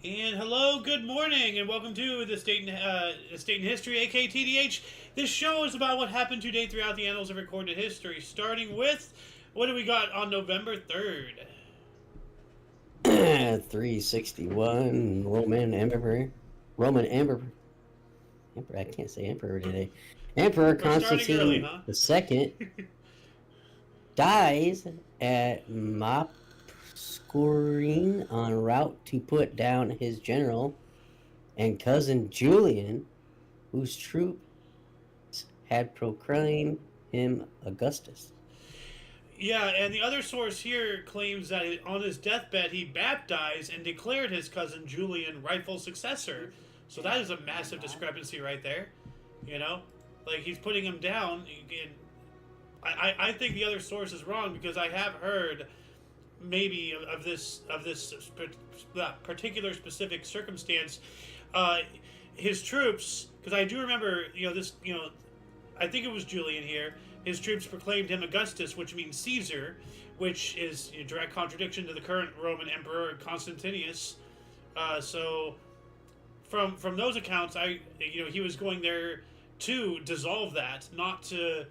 And hello, good morning, and welcome to the State in History, aka TDH. This show is about what happened today throughout the annals of recorded history, starting with what do we got on November 3rd? 361 Roman Emperor. I can't say Emperor today. Emperor We're starting early, Constantine huh? II dies at Mopscorean en route to put down his general and cousin Julian, whose troops had proclaimed him Augustus. Yeah, and the other source here claims that on his deathbed he baptized and declared his cousin Julian rightful successor. So that is a massive discrepancy right there. You know, like he's putting him down. And I think the other source is wrong because I have heard maybe of this particular specific circumstance. Uh, his troops, because I do remember, this, I think it was Julian here. His troops proclaimed him Augustus, which means Caesar, which is a direct contradiction to the current Roman Emperor Constantius. So, from those accounts, he was going there to dissolve that, not to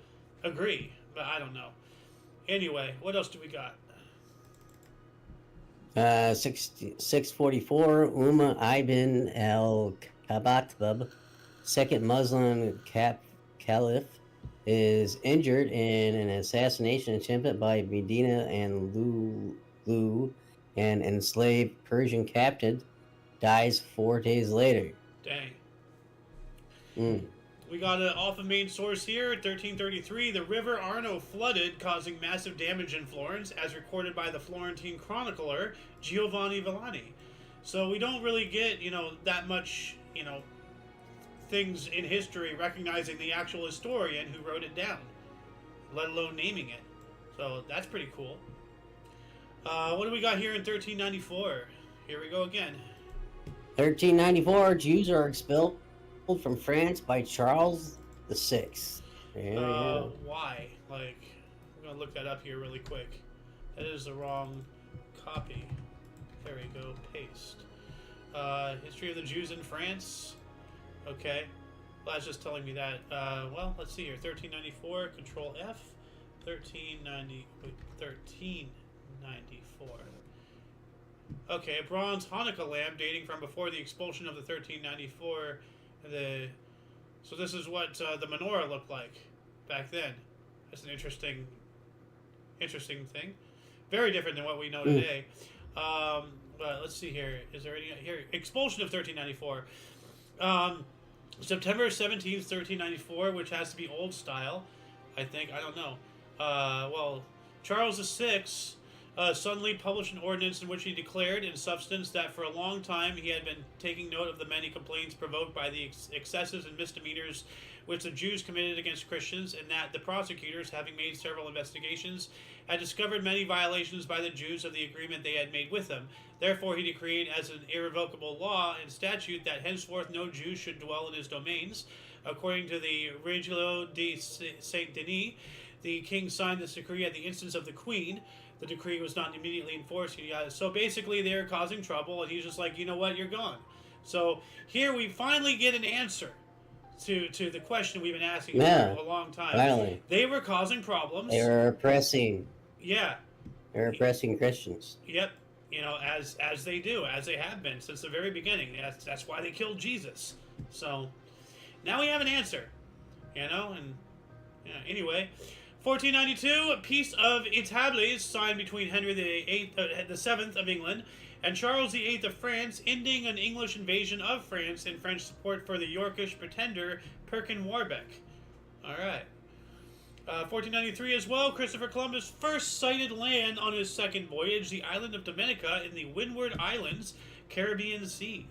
agree. But I don't know. Anyway, what else do we got? 644 ibn al Khabattab, second Muslim caliph, is injured in an assassination attempted by Medina and Lu, an enslaved Persian captain, dies 4 days later. Dang. Mm. We got it off a main source here, 1333. The river Arno flooded, causing massive damage in Florence, as recorded by the Florentine chronicler Giovanni Villani. So we don't really get, that much, things in history recognizing the actual historian who wrote it down, let alone naming it. So that's pretty cool. What do we got here in 1394? Here we go again. 1394, Jews are expelled from France by Charles VI. Why? Like, I'm gonna look that up here really quick. That is the wrong copy. There we go. Paste. History of the Jews in France. Okay. Well, that's just telling me that. Well, let's see here. 1394. Control F. 1394. Okay, a bronze Hanukkah lamp dating from before the expulsion of the 1394. So this is what the menorah looked like back then. That's an interesting thing. Very different than what we know today. But let's see here. Is there any here? Expulsion of 1394. September 17th, 1394, which has to be old style, I think. I don't know. Well, Charles VI suddenly published an ordinance in which he declared, in substance, that for a long time he had been taking note of the many complaints provoked by the excesses and misdemeanors which the Jews committed against Christians, and that the prosecutors, having made several investigations, had discovered many violations by the Jews of the agreement they had made with them. Therefore he decreed as an irrevocable law and statute that henceforth no Jew should dwell in his domains. According to the Regilo de Saint Denis, the king signed this decree at the instance of the queen. The decree was not immediately enforced. So basically, they're causing trouble, and he's just like, you know what, you're gone. So here we finally get an answer to the question we've been asking for a long time. Finally. They were causing problems. They were oppressing. Yeah. They were oppressing Christians. Yep. As they do, as they have been since the very beginning. That's why they killed Jesus. So now we have an answer. And anyway. 1492, a peace of Itables signed between Henry the Seventh of England and Charles VIII of France, ending an English invasion of France and French support for the Yorkish pretender Perkin Warbeck. All right. 1493 as well, Christopher Columbus first sighted land on his second voyage, the island of Dominica in the Windward Islands, Caribbean Sea.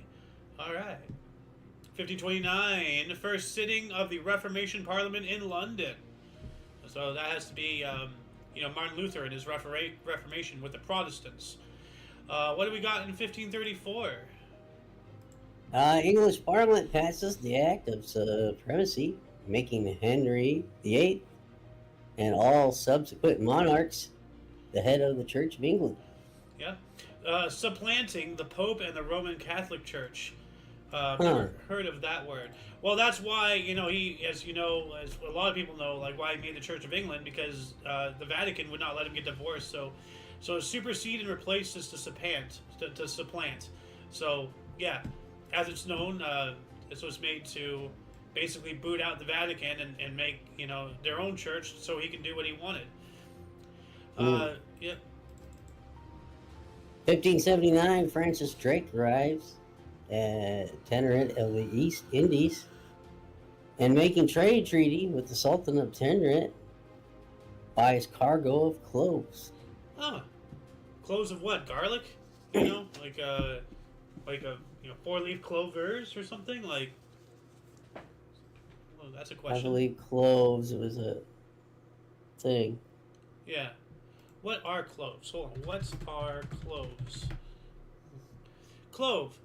All right. 1529, the first sitting of the Reformation Parliament in London. So that has to be, Martin Luther and his Reformation with the Protestants. What do we got in 1534? English Parliament passes the Act of Supremacy, making Henry VIII and all subsequent monarchs the head of the Church of England. Yeah. supplanting the Pope and the Roman Catholic Church. Huh. Heard of that word? Well, that's why he, as you know, as a lot of people know, like why he made the Church of England, because the Vatican would not let him get divorced. So supersede and replace is to supplant, to supplant. So yeah, as it's known, this was made to basically boot out the Vatican and make their own church, so he can do what he wanted. Yeah. 1579, Francis Drake arrives at Tenerife of the East Indies and making trade treaty with the Sultan of Tenerife buys cargo of cloves. Oh, cloves of what? Garlic? Like a 4-leaf clovers or something like. Well, that's a question. I believe cloves was a thing. Yeah. What are cloves? Hold on. What are cloves? Clove.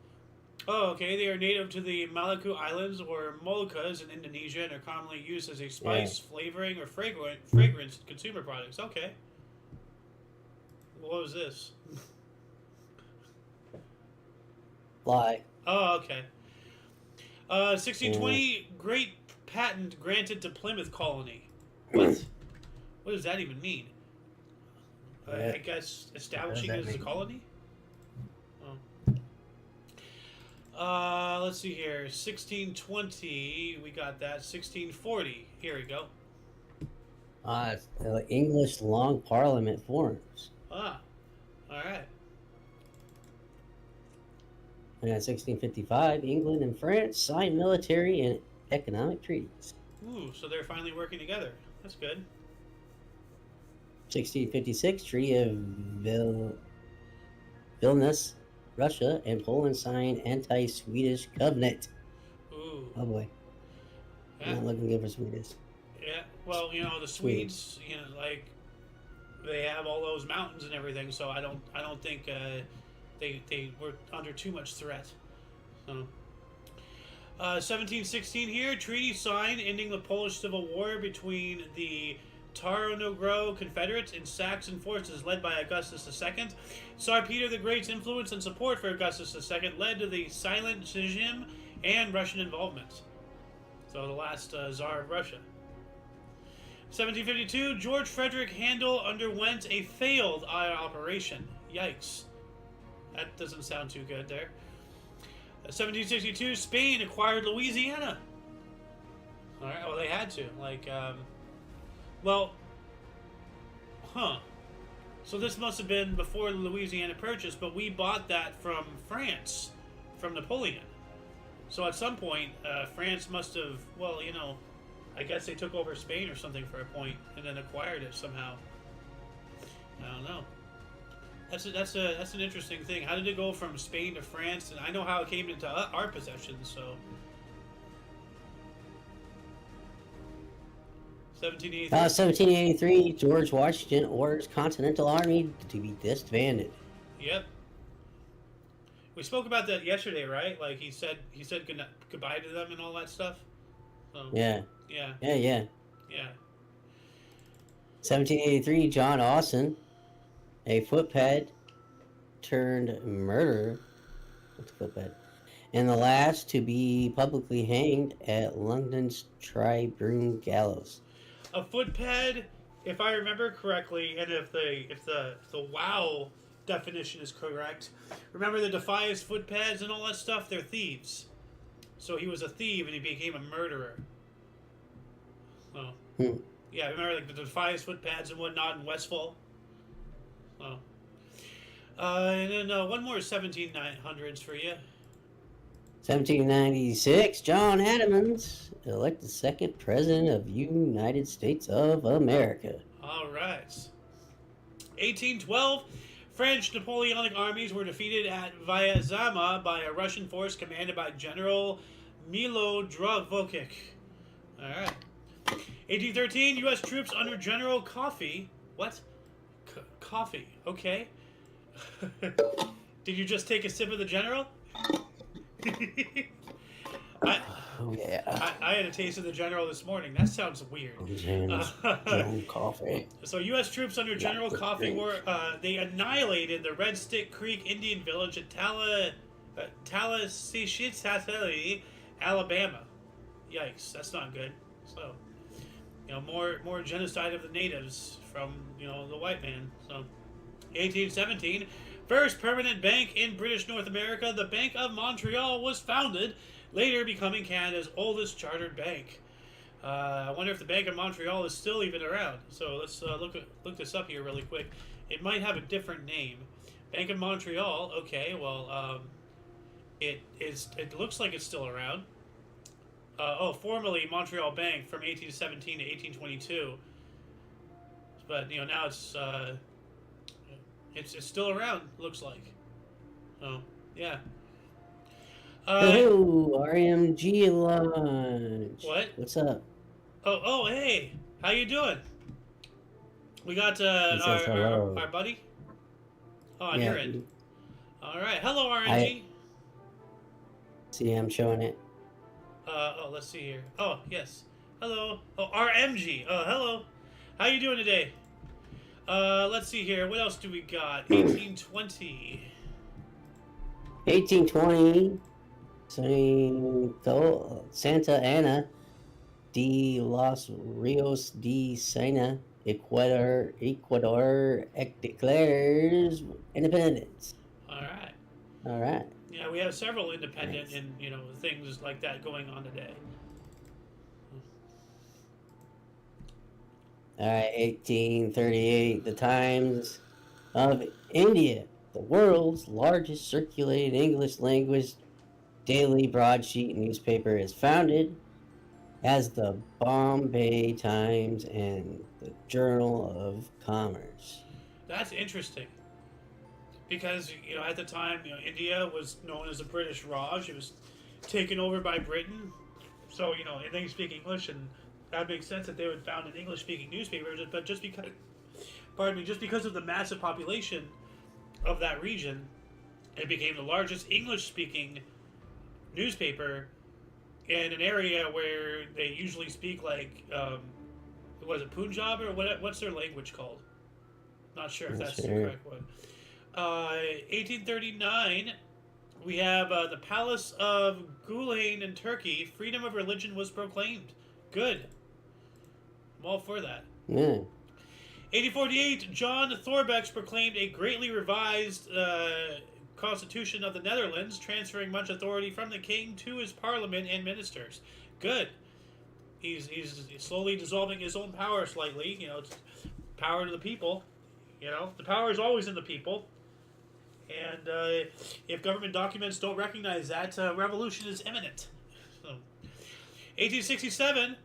Oh, okay. They are native to the Maluku Islands or Moluccas in Indonesia and are commonly used as a spice, flavoring, or fragrance in consumer products. Okay. What was this? Fly. Oh, okay. 1620, great patent granted to Plymouth Colony. What? What does that even mean? I guess establishing it as a colony? Oh. Let's see here. 1620, we got that. 1640, here we go. English Long Parliament forms. Ah, alright. And in 1655, England and France signed military and economic treaties. Ooh, so they're finally working together. That's good. 1656, Treaty of Vilnius, Russia and Poland signed anti-Swedish covenant. Ooh. Oh boy. Yeah. I'm not looking good for Swedish. Yeah, well, the Swedes, like they have all those mountains and everything, so I don't think they were under too much threat. So 1716 here, treaty signed ending the Polish Civil War between the Tarnogro Confederates and Saxon forces led by Augustus II. Tsar Peter the Great's influence and support for Augustus II led to the Silent Regime and Russian involvement. So the last Tsar of Russia. 1752, George Frederick Handel underwent a failed eye operation. Yikes. That doesn't sound too good there. 1762, Spain acquired Louisiana. Alright, well, they had to. So this must have been before the Louisiana Purchase, but we bought that from France, from Napoleon. So at some point, France must have, I guess they took over Spain or something for a point, and then acquired it somehow. I don't know. That's an interesting thing. How did it go from Spain to France? And I know how it came into our possession. So 1783. 1783, George Washington orders Continental Army to be disbanded. Yep. We spoke about that yesterday, right? Like he said goodbye to them and all that stuff. So, Yeah. Yeah. Yeah. 1783, John Austin, a footpad turned murderer. What's a footpad? And the last to be publicly hanged at London's Tyburn gallows. A footpad, if I remember correctly, and if the WoW definition is correct, remember the Defias footpads and all that stuff? They're thieves. So he was a thief and he became a murderer. Oh. Yeah, remember like the Defias footpads and whatnot in Westfall? Oh. And then one more 1700s for you. 1796, John Adams, elected second president of United States of America. All right. 1812, French Napoleonic armies were defeated at Vyazma by a Russian force commanded by General Milo Dravokik. All right. 1813, U.S. troops under General Coffee. What? Coffee. Okay. Did you just take a sip of the General? I, Oh yeah. I had a taste of the General this morning. That sounds weird. James Joan Coffee. So, U.S. troops under General Not Coffee drink. were they annihilated the Red Stick Creek Indian village at Tallahassee, Alabama. Yikes, that's not good. So, more genocide of the natives from the white man. So, 1817, first permanent bank in British North America, the Bank of Montreal was founded, later becoming Canada's oldest chartered bank. I wonder if the Bank of Montreal is still even around. So let's look this up here really quick. It might have a different name. Bank of Montreal. Okay, well, it looks like it's still around. Formerly Montreal Bank from 1817 to 1822. But now it's still around. Looks like. So yeah. Oh, RMG launch. What? What's up? Oh, hey, how you doing? We got He says hello. our buddy. Oh, on Yeah. your end. All right, hello RNG. See, I'm showing it. Let's see here. Oh, yes. Hello. Oh, RMG. Oh, hello. How you doing today? Let's see here. What else do we got? 1820. 1820. Santa Ana de los Rios de Sena, Ecuador declares independence. All right. All right. Yeah, we have several independent and things like that going on today. All right. 1838. The Times of India, the world's largest circulated English language daily broadsheet newspaper, is founded as the Bombay Times and the Journal of Commerce. That's interesting. Because, at the time, India was known as a British Raj. It was taken over by Britain. So, they speak English, and that makes sense that they would found an English-speaking newspaper. But just because of the massive population of that region, it became the largest English-speaking newspaper in an area where they usually speak was it Punjab or what's their language called? Not sure if that's the correct one. 1839, we have the Palace of Gulen in Turkey. Freedom of religion was proclaimed. Good. I'm all for that. Yeah. 1848, John Thorbecke proclaimed a greatly revised Constitution of the Netherlands, transferring much authority from the king to his parliament and ministers. Good. He's slowly dissolving his own power slightly. It's power to the people. The power is always in the people. And if government documents don't recognize that, revolution is imminent. So, 1867,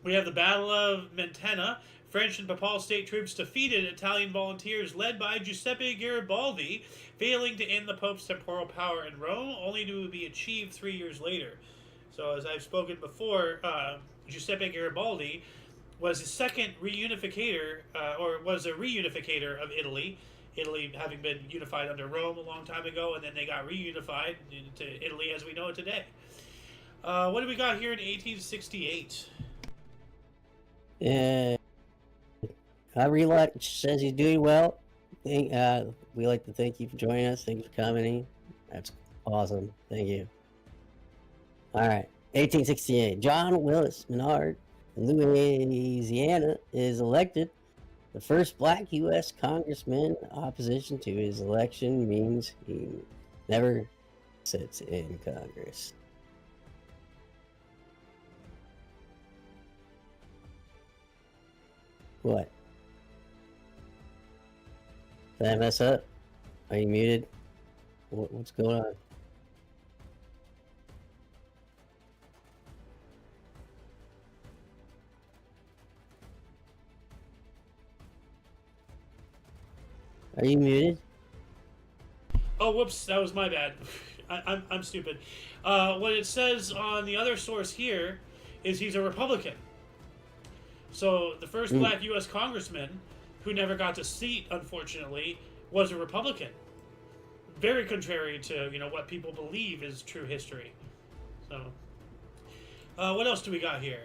we have the Battle of Mentana. French and Papal state troops defeated Italian volunteers led by Giuseppe Garibaldi, failing to end the Pope's temporal power in Rome, only to be achieved 3 years later. So, as I've spoken before, Giuseppe Garibaldi was the second reunificator, or was a reunificator of Italy. Italy having been unified under Rome a long time ago, and then they got reunified into Italy as we know it today. What do we got here in 1868? Relaunch says he's doing well. We like to thank you for joining us. Thanks for coming. That's awesome. Thank you. All right. 1868. John Willis Menard, Louisiana, is elected the first black U.S. congressman. Opposition to his election means he never sits in Congress. What? Did I mess up? Are you muted? What's going on? Are you muted? Oh, whoops, that was my bad. I'm stupid. What it says on the other source here is he's a Republican. So the first black U.S. congressman who never got to seat, unfortunately, was a Republican. Very contrary to what people believe is true history. So What else do we got here?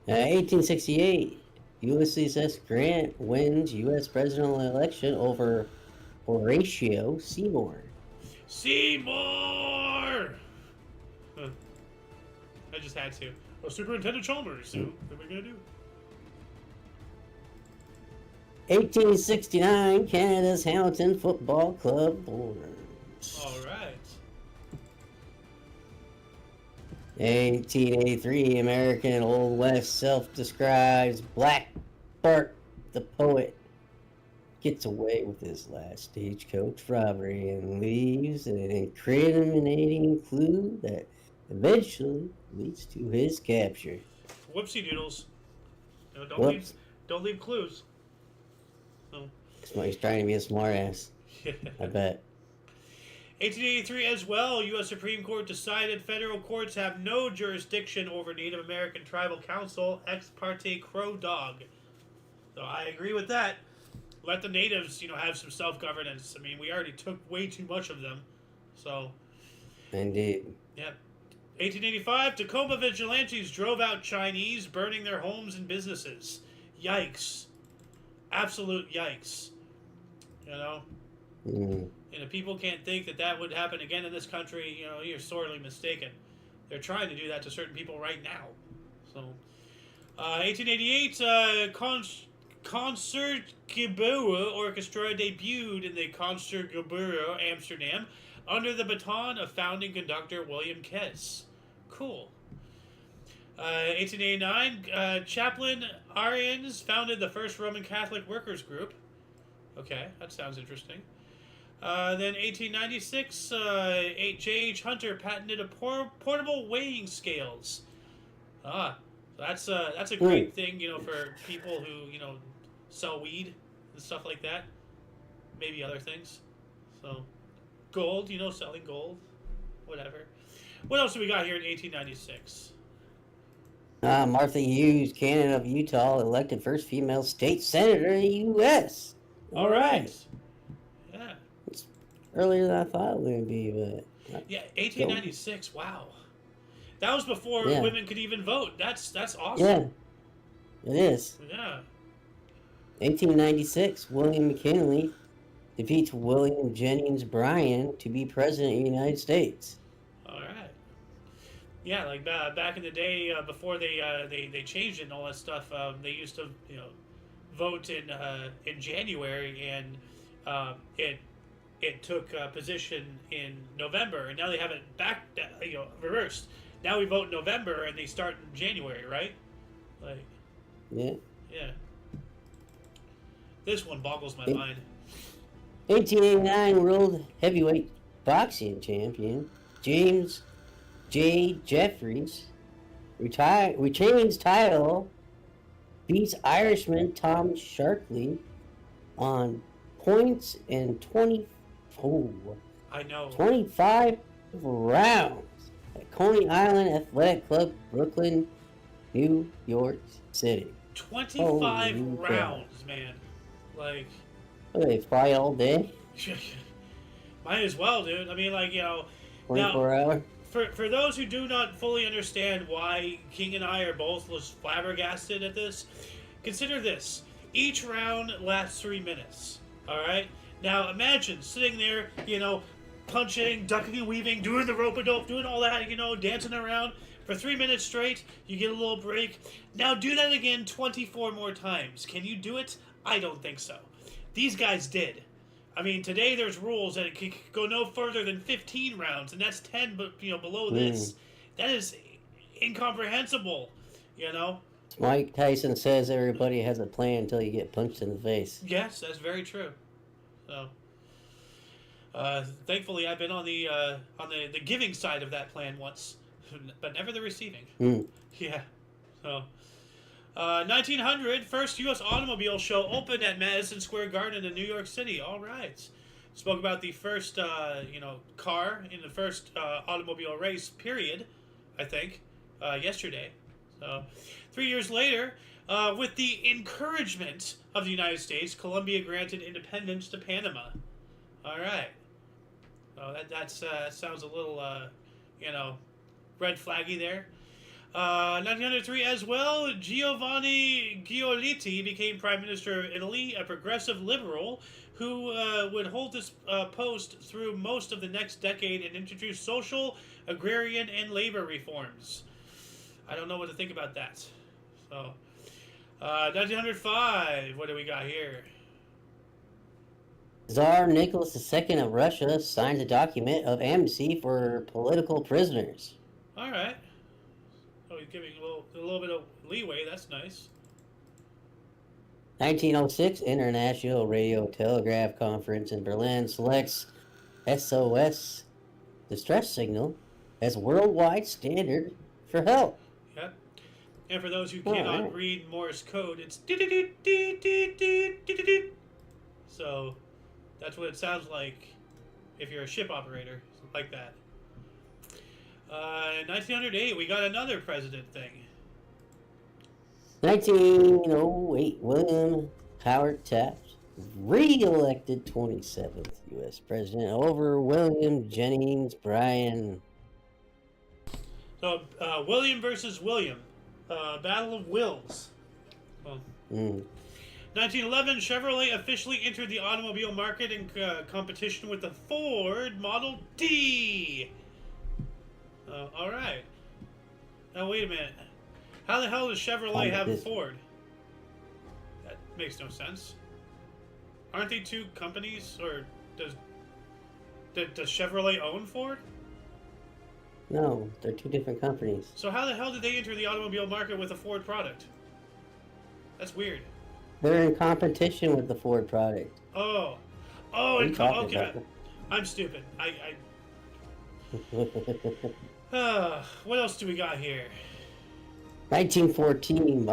1868, Ulysses Grant wins U.S. presidential election over Horatio Seymour. Seymour! Huh. I just had to. Oh, Superintendent Chalmers. So, what are we gonna do? 1869, Canada's Hamilton Football Club borns. All right. 1883, American Old West self-describes Black Bart the poet gets away with his last stagecoach robbery and leaves an incriminating clue that eventually leads to his capture. Whoopsie doodles. No, Whoops. don't leave clues. Oh. He's trying to be a smartass. I bet. 1883 as well, U.S. Supreme Court decided federal courts have no jurisdiction over Native American Tribal Council ex parte Crow Dog. So I agree with that. Let the natives, have some self-governance. I mean, we already took way too much of them. So. Indeed. Yep. 1885, Tacoma vigilantes drove out Chinese, burning their homes and businesses. Yikes. Absolute yikes. And if people can't think that would happen again in this country, you're sorely mistaken. They're trying to do that to certain people right now. So, 1888, Concertgebouw Orchestra debuted in the Concertgebouw, Amsterdam, under the baton of founding conductor William Kess. Cool. 1889, Chaplain Arians founded the first Roman Catholic workers group. Okay, that sounds interesting. Then 1896, J.H. Hunter patented a portable weighing scales. That's a great thing, for people who, sell weed and stuff like that. Maybe other things. So, gold, selling gold. Whatever. What else do we got here in 1896? Martha Hughes, candidate of Utah, elected first female state senator in the U.S. All right. Yeah. It's earlier than I thought it was going to be, but... Yeah, 1896, wow. That was before women could even vote. That's awesome. Yeah, it is. Yeah. 1896, William McKinley defeats William Jennings Bryan to be president of the United States. All right. Yeah, like back in the day, before they changed it and all that stuff, they used to vote in January, and it took position in November, and now they have it back reversed. Now we vote in November, and they start in January, right? Like. Yeah. Yeah. This one boggles my mind. 1889 World Heavyweight Boxing Champion James J. Jeffries retains title, beats Irishman Tom Sharkey on points in 25 rounds at Coney Island Athletic Club, Brooklyn, New York City. 25 rounds, man. Like, what, they fight all day? Might as well, dude. I mean, 24 hours? For those who do not fully understand why King and I are both flabbergasted at this, consider this. Each round lasts 3 minutes. Alright? Now, imagine sitting there, punching, ducking and weaving, doing the rope-a-dope, doing all that, dancing around for 3 minutes straight. You get a little break. Now do that again 24 more times. Can you do it? I don't think so. These guys did. I mean, today there's rules that it can go no further than 15 rounds, and that's 10, but below this. That is incomprehensible. Mike Tyson says everybody has a plan until you get punched in the face. Yes, that's very true. So, thankfully, I've been on the giving side of that plan once, but never the receiving. Yeah. So. 1900, first U.S. automobile show opened at Madison Square Garden in New York City. All right. Spoke about the first, car in the first automobile race, period, I think, yesterday. So, 3 years later, with the encouragement of the United States, Colombia granted independence to Panama. All right. Oh, that sounds a little, red flaggy there. 1903 as well, Giovanni Giolitti became Prime Minister of Italy, a progressive liberal who would hold this post through most of the next decade and introduce social, agrarian, and labor reforms. I don't know what to think about that. So, 1905, what do we got here? Tsar Nicholas II of Russia signs a document of amnesty for political prisoners. All right. Oh, he's giving a little bit of leeway. That's nice. 1906 International Radio Telegraph Conference in Berlin selects SOS distress signal as worldwide standard for help. Yep. And for those who All cannot right. read Morse code, it's so that's what it sounds like if you're a ship operator, like that. 1908, we got another president thing. 1908 William Howard Taft re-elected 27th U.S. president over William Jennings Bryan. So, William versus William. Battle of Wills. Well, 1911, Chevrolet officially entered the automobile market in competition with the Ford Model T. All right. Now, wait a minute. How the hell does Chevrolet have a Ford? That makes no sense. Aren't they two companies, or does Chevrolet own Ford? No, they're two different companies. So how the hell did they enter the automobile market with a Ford product? That's weird. They're in competition with the Ford product. Oh, okay. I'm stupid. What else do we got here? 1914,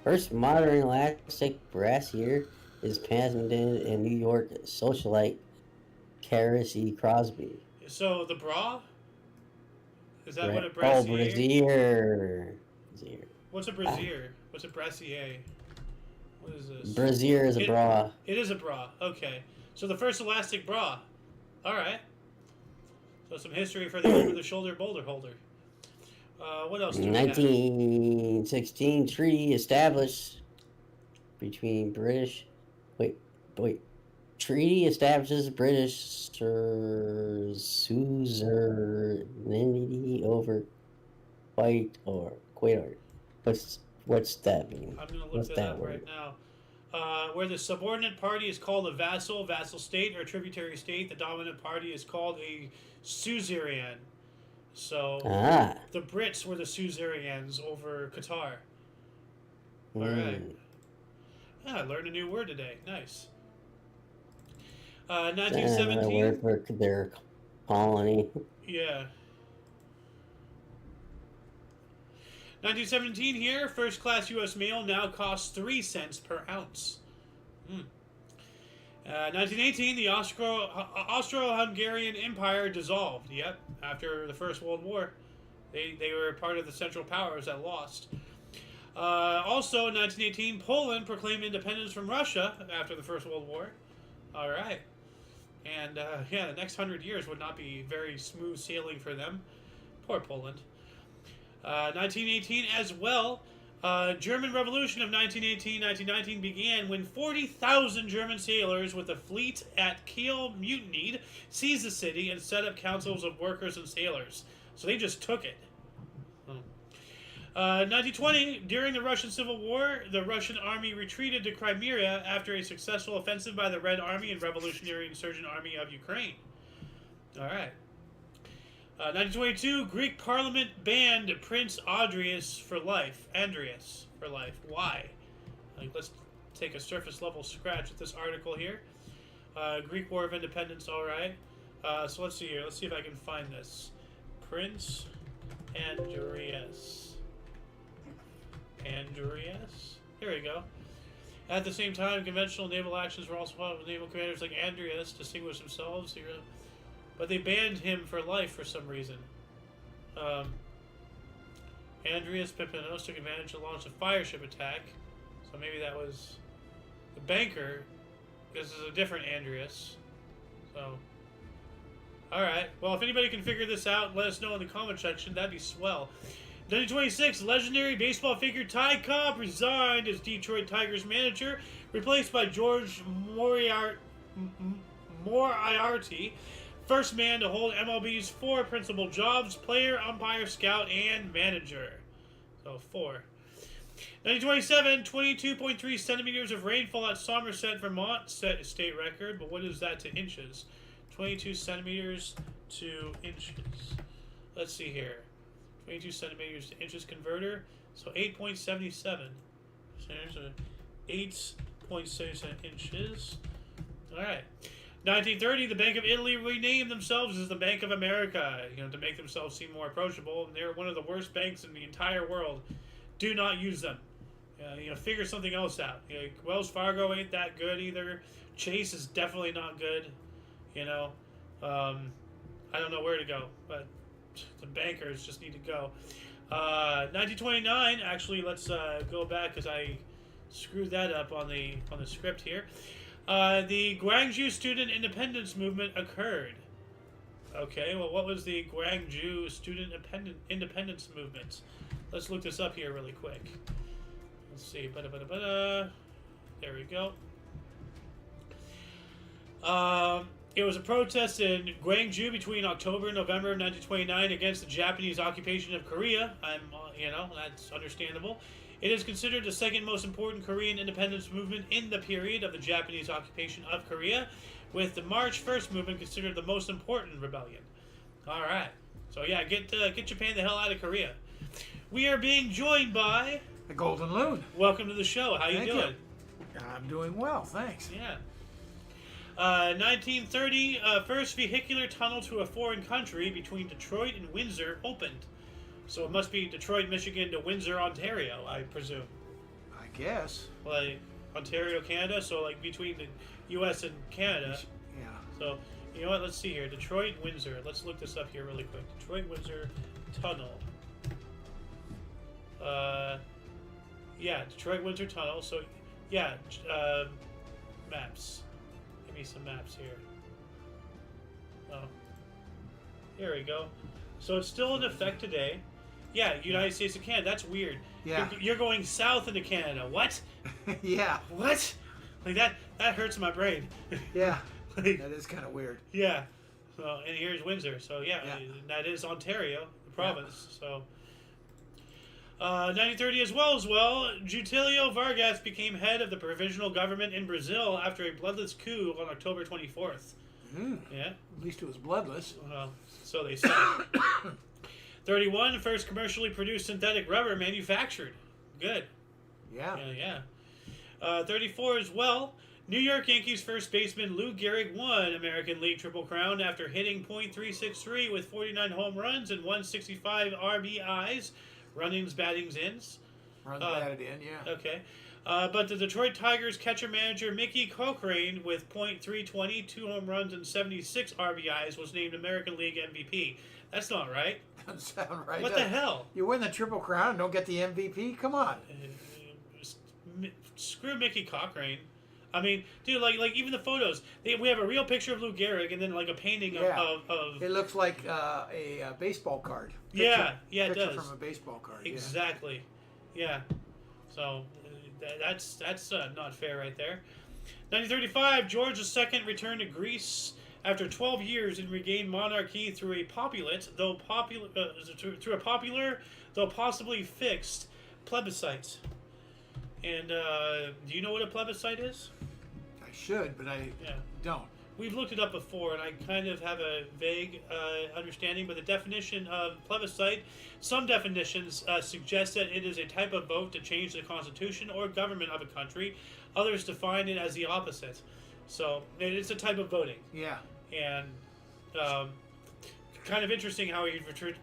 first modern elastic brassiere is patented in New York socialite Caris E. Crosby. So the bra? Is that what a Oh, brassiere? brassiere. What's a brassiere? What's a brassiere? What is this? Brassiere is a bra. It is a bra. Okay. So the first elastic bra. All right. So some history for the over-the-shoulder boulder holder. What else do we have? 1916 treaty established between British. Wait. Treaty establishes British suzerainty over Kuwait. What's that mean? I'm going to look that up right now. Where the subordinate party is called a vassal state, or tributary state, the dominant party is called a suzerain. So the Brits were the suzerains over Qatar. All right. I learned a new word today. Nice. 1917. Word for their colony. Yeah. 1917 here, first class U.S. mail now costs 3 cents per ounce. 1918, the Austro-Hungarian Empire dissolved. Yep, after the First World War. They were part of the Central Powers that lost. Also, in 1918, Poland proclaimed independence from Russia after the First World War. All right. And, yeah, the next 100 years would not be very smooth sailing for them. Poor Poland. 1918 as well. German Revolution of 1918-1919 began when 40,000 German sailors with a fleet at Kiel mutinied, seized the city, and set up councils of workers and sailors. So they just took it. 1920, during the Russian Civil War, the Russian army retreated to Crimea after a successful offensive by the Red Army and Revolutionary Insurgent Army of Ukraine. All right. 1922, Greek Parliament banned Prince Andreas for life. Why? Let's take a surface level scratch at this article here. Greek War of Independence. All right. So let's see here. Let's see if I can find this. Prince Andreas. Here we go. At the same time, conventional naval actions were also fought with naval commanders like Andreas distinguished themselves. But they banned him for life for some reason. Andreas Pepinos took advantage to launch a fireship attack. So maybe that was the banker. This is a different Andreas. So, alright. Well, if anybody can figure this out, let us know in the comment section. That'd be swell. 1926, legendary baseball figure Ty Cobb resigned as Detroit Tigers manager, replaced by George Moriarty, first man to hold MLB's 4 principal jobs: player, umpire, scout, and manager. So 4. 1927, 22.3 centimeters of rainfall at Somerset, Vermont, set state record. But what is that to inches? 22 centimeters to inches. Let's see here. 22 centimeters to inches converter. So 8.77. So 8.77 inches. All right. 1930, the Bank of Italy renamed themselves as the Bank of America, to make themselves seem more approachable. And they're one of the worst banks in the entire world. Do not use them. Figure something else out. Wells Fargo ain't that good either. Chase is definitely not good. I don't know where to go, but the bankers just need to go. 1929. Actually, let's go back because I screwed that up on the script here. The Gwangju Student Independence Movement occurred. Okay, well, what was the Gwangju Student Independence Movement? Let's look this up here really quick. Let's see. There we go. It was a protest in Gwangju between October and November of 1929 against the Japanese occupation of Korea. That's understandable. It is considered the second most important Korean independence movement in the period of the Japanese occupation of Korea, with the March 1st movement considered the most important rebellion. All right. So yeah, get Japan the hell out of Korea. We are being joined by the Golden Loon. Welcome to the show. How you doing? I'm doing well, thanks. Yeah. 1930, first vehicular tunnel to a foreign country between Detroit and Windsor opened. So it must be Detroit, Michigan to Windsor, Ontario, I presume. I guess. Like Ontario, Canada, so like between the U.S. and Canada. Yeah. So, you know what, let's see here. Detroit, Windsor. Let's look this up here really quick. Detroit, Windsor tunnel. Yeah, Detroit, Windsor tunnel. So, yeah, maps. Give me some maps here. Oh. Here we go. So it's still in effect today. Yeah, United States and Canada. That's weird. Yeah. You're going south into Canada. What? Yeah. What? Like that hurts my brain. Yeah. Like, that is kind of weird. Yeah. So, and here's Windsor. So yeah, that is Ontario, the province. Yeah. So 1930 as well, Getúlio Vargas became head of the provisional government in Brazil after a bloodless coup on October 24th. Yeah. At least it was bloodless. Well, so they say. 31, first commercially produced synthetic rubber manufactured. Good. Yeah. Yeah. 34 as well. New York Yankees first baseman Lou Gehrig won American League Triple Crown after hitting .363 with 49 home runs and 165 RBIs, runnings, battings, ins. Runs batted in, yeah. Okay. But the Detroit Tigers catcher-manager Mickey Cochrane, with .320, 2 home runs, and 76 RBIs, was named American League MVP. That's not right. Doesn't sound right. What the hell? You win the Triple Crown and don't get the MVP? Come on. Screw Mickey Cochrane. I mean, dude, like even the photos. We have a real picture of Lou Gehrig and then like a painting of It looks like a baseball card. Picture, it does. From a baseball card. Exactly. Yeah. So that's not fair right there. 1935, George II returned to Greece after 12 years and regained monarchy through a popular though possibly fixed plebiscite. And do you know what a plebiscite is? I should, but I don't. We've looked it up before, and I kind of have a vague understanding, but the definition of plebiscite, some definitions suggest that it is a type of vote to change the constitution or government of a country. Others define it as the opposite. So it's a type of voting. Yeah. And kind of interesting how he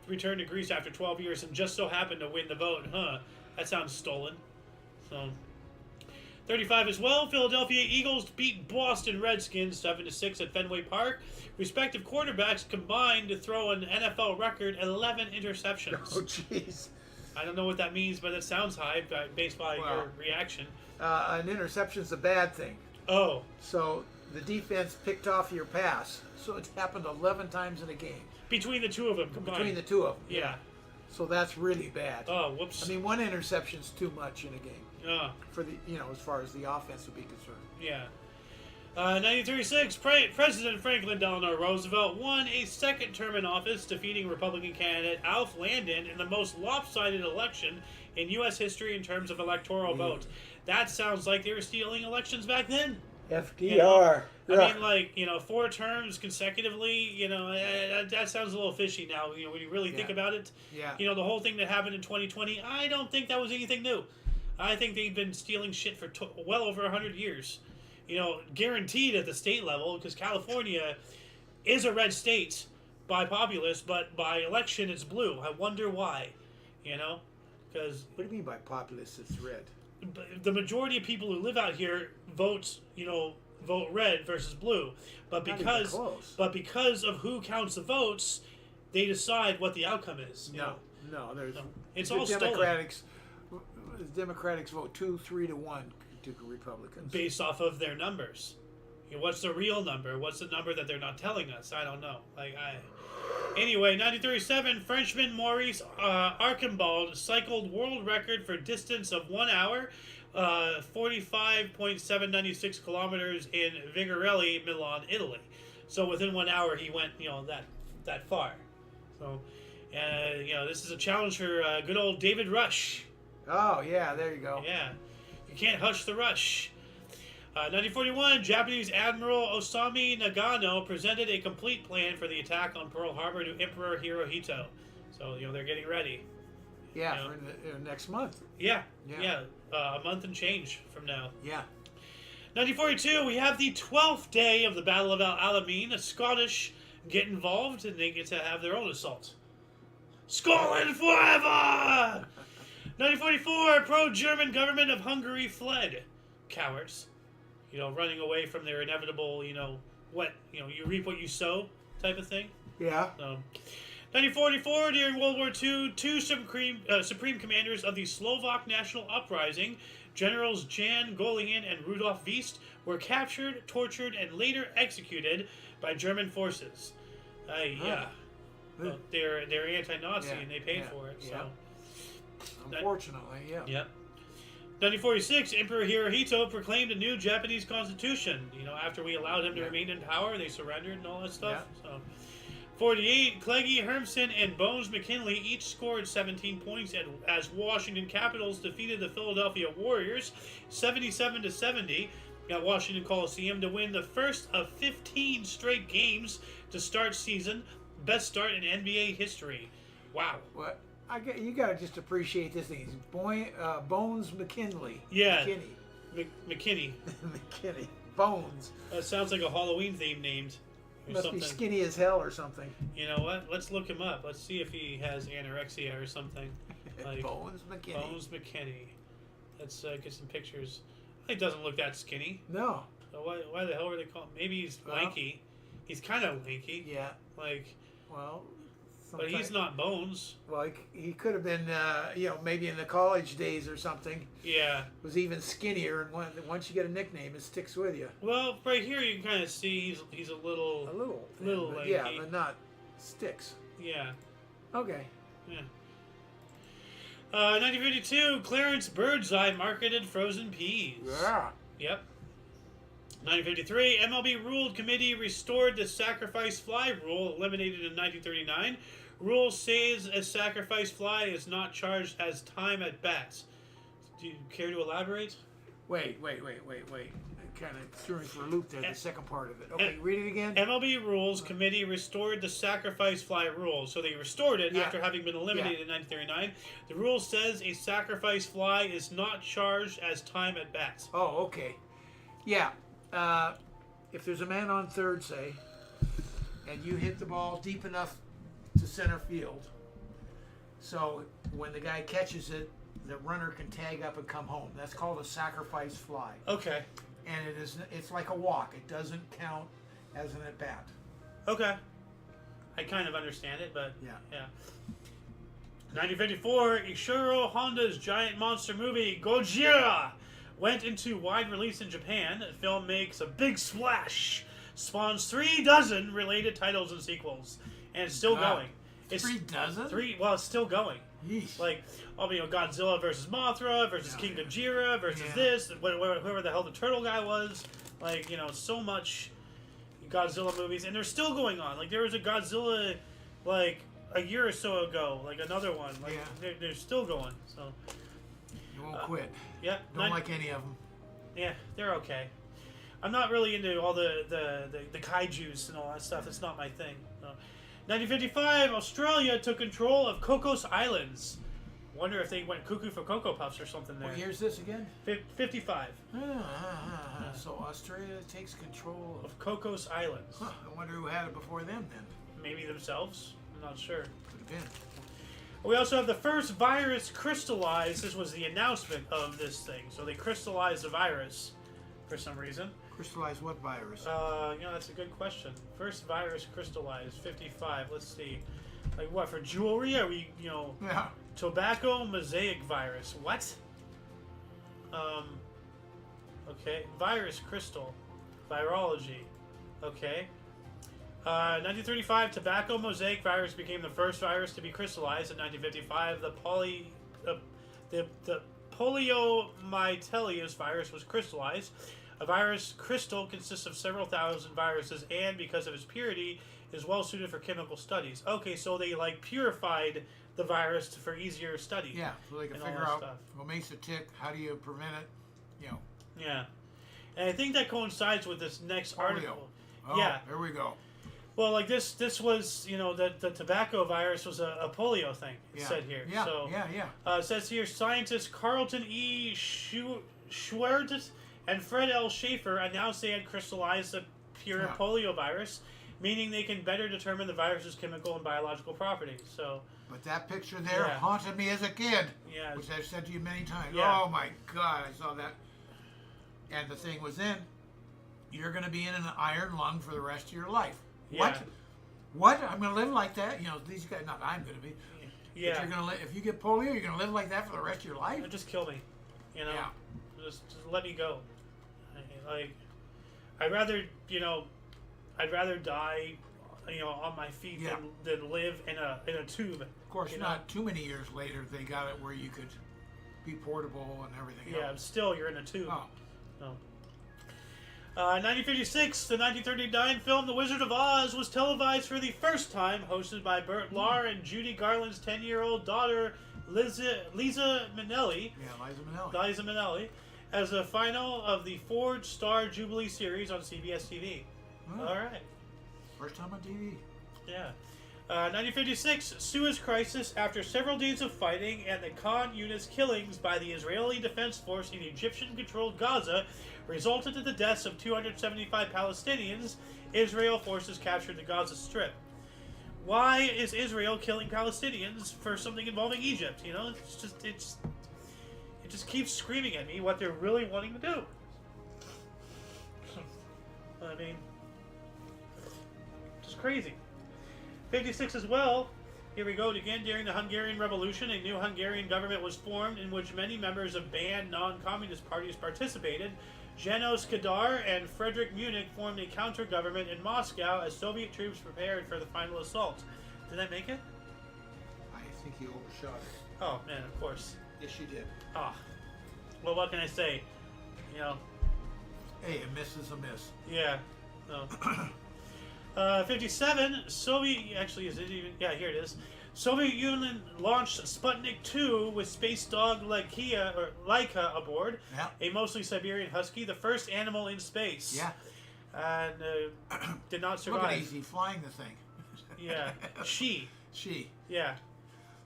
returned to Greece after 12 years and just so happened to win the vote. Huh. That sounds stolen. So 35 as well, Philadelphia Eagles beat Boston Redskins 7-6 at Fenway Park. Respective quarterbacks combined to throw an NFL record 11 interceptions. Oh, jeez. I don't know what that means, but it sounds high based by your reaction. An interception's a bad thing. Oh. So the defense picked off your pass. So it's happened 11 times in a game. Between the two of them combined. Between the two of them. Yeah. So that's really bad. Oh, whoops. I mean, one interception's too much in a game for the as far as the offense would be concerned. Yeah. 1936, President Franklin Delano Roosevelt won a second term in office, defeating Republican candidate Alf Landon in the most lopsided election in U.S. history in terms of electoral vote. That sounds like they were stealing elections back then. FDR. I mean, 4 terms consecutively, that sounds a little fishy now, when you really think about it. Yeah. The whole thing that happened in 2020, I don't think that was anything new. I think they've been stealing shit for well over 100 years. Guaranteed at the state level, because California is a red state by populace, but by election it's blue. I wonder why, because... What do you mean by populace it's red? The majority of people who live out here vote red versus blue, but because of who counts the votes, they decide what the outcome is. No, it's the all Democrats. Democrats vote 2-3 to 1 to Republicans based off of their numbers. What's the real number? What's the number that they're not telling us? I don't know. Anyway, 1937, Frenchman Maurice Archambault cycled world record for distance of 1 hour, 45.796 kilometers in Vigorelli, Milan, Italy. So within 1 hour, he went, that far. So, this is a challenge for good old David Rush. Oh yeah, there you go. Yeah, you can't hush the rush. 1941, Japanese Admiral Osami Nagano presented a complete plan for the attack on Pearl Harbor to Emperor Hirohito. So, they're getting ready. Yeah, for next month. Yeah. A month and change from now. Yeah. 1942, we have the 12th day of the Battle of El Alamein. The Scottish get involved, and they get to have their own assault. Scotland forever! 1944, pro-German government of Hungary fled. Cowards. Running away from their inevitable, you reap what you sow type of thing. Yeah. 1944, during World War II, 2 supreme commanders of the Slovak National Uprising, Generals Jan Golian and Rudolf Wiest, were captured, tortured, and later executed by German forces. Yeah. Well, they're anti-Nazi and they paid for it. So. Unfortunately, yeah. Yep. 1946, Emperor Hirohito proclaimed a new Japanese constitution. After we allowed him to remain in power, they surrendered and all that stuff. Yeah. So, 48, Cleggie Hermsen and Bones McKinley each scored 17 points as Washington Capitals defeated the Philadelphia Warriors 77-70 at Washington Coliseum to win the first of 15 straight games to start season. Best start in NBA history. Wow. What? You gotta just appreciate this thing. Bones McKinley. Yeah. McKinney. McKinney. McKinney. Bones. That sounds like a Halloween theme named. Must be skinny as hell or something. You know what? Let's look him up. Let's see if he has anorexia or something. Bones McKinney. Bones McKinney. Let's get some pictures. He doesn't look that skinny. No. So why the hell are they calling? Maybe he's lanky. He's kind of lanky. Yeah. But he's not Bones. Well, he could have been, maybe in the college days or something. Yeah. Was even skinnier, and once you get a nickname, it sticks with you. Well, right here you can kind of see he's a little lanky. Yeah, but not sticks. Yeah. Okay. Yeah. 1952, Clarence Birdseye marketed frozen peas. Yeah. Yep. 1953, MLB Ruled Committee restored the sacrifice fly rule, eliminated in 1939. Rule says a sacrifice fly is not charged as time at bats. Do you care to elaborate? Wait. Kind of threw me for a loop there, the second part of it. Okay, read it again. MLB Rules Committee restored the sacrifice fly rule. So they restored it after having been eliminated in 1939. The rule says a sacrifice fly is not charged as time at bats. Oh, okay. Yeah. If there's a man on third, say, and you hit the ball deep enough to center field, so when the guy catches it, the runner can tag up and come home. That's called a sacrifice fly. Okay. And it's like a walk. It doesn't count as an at bat. Okay. I kind of understand it, but yeah. 1954, Ishiro Honda's giant monster movie Gojira went into wide release in Japan. The film makes a big splash, spawns 36 related titles and sequels, and it's still going. It's 3 dozen? 3. Well, it's still going. Yeesh. Like, Godzilla versus Mothra versus King Ghidorah versus this, whoever the hell the turtle guy was. Like, so much Godzilla movies, and they're still going on. Like, there was a Godzilla, like, a year or so ago, like another one. Like, they're still going. So You won't quit. yeah, Don't like any of them. Yeah, they're okay. I'm not really into all the kaijus and all that stuff. It's not my thing. So. 1955, Australia took control of Cocos Islands. Wonder if they went cuckoo for Cocoa Puffs or something there. What year's this again? 55. So Australia takes control Of Cocos Islands. Huh, I wonder who had it before them then. Maybe themselves? I'm not sure. Could have been. We also have the first virus crystallized. This was the announcement of this thing. So they crystallized the virus for some reason. Crystallized what virus? That's a good question. First virus crystallized, 55. Let's see. Like what, for jewelry? Are we, Yeah. tobacco mosaic virus. What? Okay. Virus crystal. Virology. Okay. 1935, tobacco mosaic virus became the first virus to be crystallized. In 1955, the poliomyelitis virus was crystallized. A virus crystal consists of several thousand viruses, and because of its purity, is well suited for chemical studies. Okay, so they purified the virus for easier study. Yeah, so they can figure out what makes it tick. How do you prevent it? Yeah, and I think that coincides with this next article. Oh, yeah, there we go. Well, this was, the tobacco virus was a polio thing, it said here. Yeah, so, yeah. It says here, scientists Carlton E. Schwertz and Fred L. Schaefer announced they had crystallized the pure polio virus, meaning they can better determine the virus's chemical and biological properties. So, but that picture there haunted me as a kid, which I've said to you many times. Yeah. Oh, my God, I saw that. And the thing was then, you're going to be in an iron lung for the rest of your life. Yeah. What? I'm going to live like that? These guys, not I'm going to be. yeah. But you're going to live, if you get polio, you're going to live like that for the rest of your life? Just kill me, Yeah. Just let me go. I'd rather die, on my feet than live in a tube. Of course, not too many years later, they got it where you could be portable and everything else. Yeah, still you're in a tube. Oh. No. 1956, the 1939 film The Wizard of Oz was televised for the first time, hosted by Burt Lahr and Judy Garland's 10-year-old daughter, Liza Minnelli. Yeah, Liza Minnelli, as the final of the Ford Star Jubilee series on CBS TV. Oh. All right. First time on TV. Yeah. 1956, Suez Crisis. After several days of fighting and the Khan unit's killings by the Israeli Defense Force in Egyptian-controlled Gaza resulted in the deaths of 275 Palestinians, Israel forces captured the Gaza Strip. Why is Israel killing Palestinians for something involving Egypt? It just keeps screaming at me what they're really wanting to do. I mean, just crazy. 56 as well. Here we go again. During the Hungarian Revolution, a new Hungarian government was formed in which many members of banned non-communist parties participated. Janos Kadar and Frederick Munich formed a counter-government in Moscow as Soviet troops prepared for the final assault. Did I make it? I think you overshot it. Oh, man, of course. Yes, you did. Ah. Well, what can I say? Hey, a miss is a miss. Yeah. No. 57, Soviet... Actually, is it even... Yeah, here it is. Soviet Union launched Sputnik 2 with space dog Laika aboard, a mostly Siberian husky, the first animal in space. Yeah. And did not survive. Look at easy flying the thing. Yeah. She. Yeah.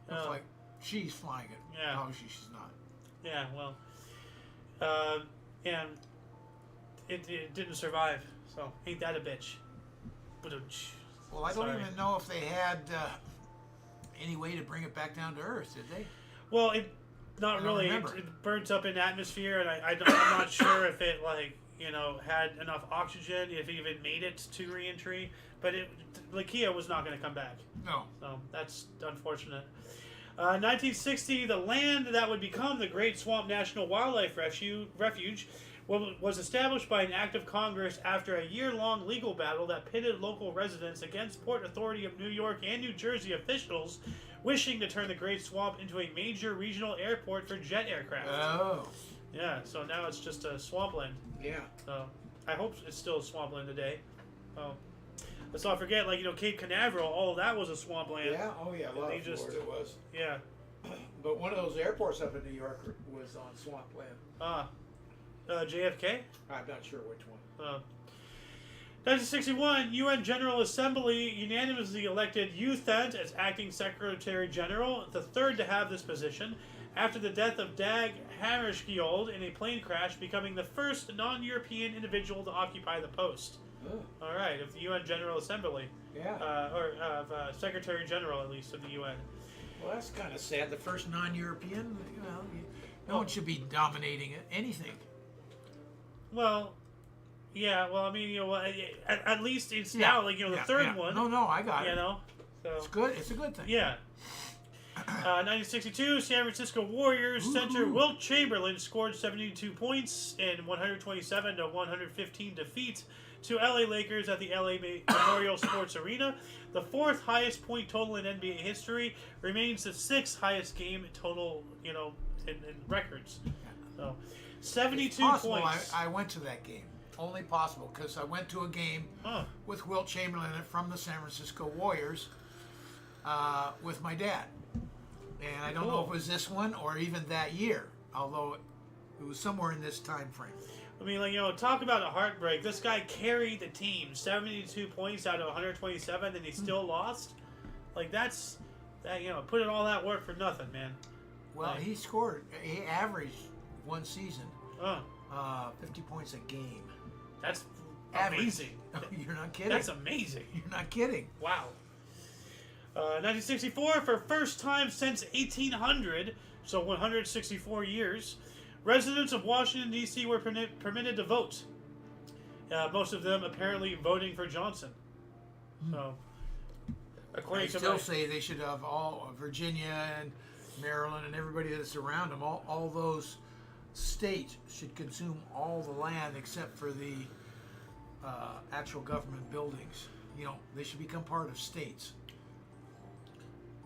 Looks like she's flying it. Yeah. No, she's not. Yeah, well. And it didn't survive, so ain't that a bitch. Well, I don't even know if they had any way to bring it back down to Earth, did they? Well, not really. It burns up in atmosphere, and I'm not sure if it had enough oxygen, if it even made it to reentry. But Lakia was not going to come back. No. So that's unfortunate. 1960, the land that would become the Great Swamp National Wildlife Refuge was established by an act of Congress after a year-long legal battle that pitted local residents against Port Authority of New York and New Jersey officials wishing to turn the Great Swamp into a major regional airport for jet aircraft. Oh. Yeah, so now it's just a swampland. Yeah. So I hope it's still swampland today. Oh. Let's not forget, Cape Canaveral, all of that was a swampland. Yeah, oh yeah, a lot of just- Florida was. Yeah. But one of those airports up in New York was on swampland. JFK? I'm not sure which one. 1961, UN General Assembly unanimously elected U Thant as acting Secretary General, the third to have this position, after the death of Dag Hammarskjöld in a plane crash, becoming the first non-European individual to occupy the post. Oh. All right, of the UN General Assembly, Yeah. or of Secretary General, at least, of the UN. Well, that's kind of sad. The first non-European, no one should be dominating anything. Well, yeah. Well, I mean, at least it's now the third one. No, I got it. So It's good. It's a good thing. yeah. 1962, San Francisco Warriors center Wilt Chamberlain scored 72 points in 127 to 115 defeat to LA Lakers at the LA Memorial Sports Arena. The fourth highest point total in NBA history, remains the sixth highest game total, in records. So, 72 possible points. I went to that game. Only possible because I went to a game with Wilt Chamberlain from the San Francisco Warriors with my dad. And I don't know if it was this one or even that year, although it was somewhere in this time frame. I mean, talk about a heartbreak. This guy carried the team 72 points out of 127, and he still lost. That's put in all that work for nothing, man. Well, he averaged one season 50 points a game. That's Average. amazing. You're not kidding. That's amazing. You're not kidding. Wow. 1964, for first time since 1800, so 164 years, residents of Washington, D.C. were permitted to vote. Most of them apparently voting for Johnson. So, according I to still say they should have all Virginia and Maryland and everybody that's around them. All those states should consume all the land except for the actual government buildings. They should become part of states.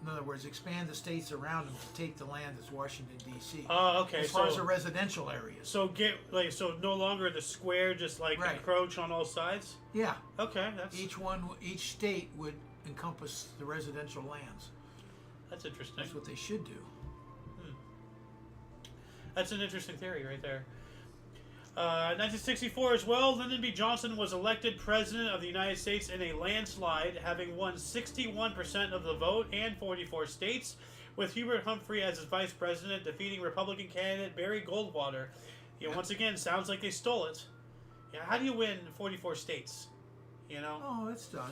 In other words, expand the states around them to take the land that's Washington D.C. Oh, okay. As far as the residential areas. So so no longer the square, just Right. encroach on all sides. Yeah. Okay, that's Each state would encompass the residential lands. that's interesting. That's what they should do. That's an interesting theory right there. 1964 as well, Lyndon B. Johnson was elected President of the United States in a landslide, having won 61% of the vote and 44 states, with Hubert Humphrey as his vice president, defeating Republican candidate Barry Goldwater. Once again, sounds like they stole it. How do you win 44 states? Oh, it's done.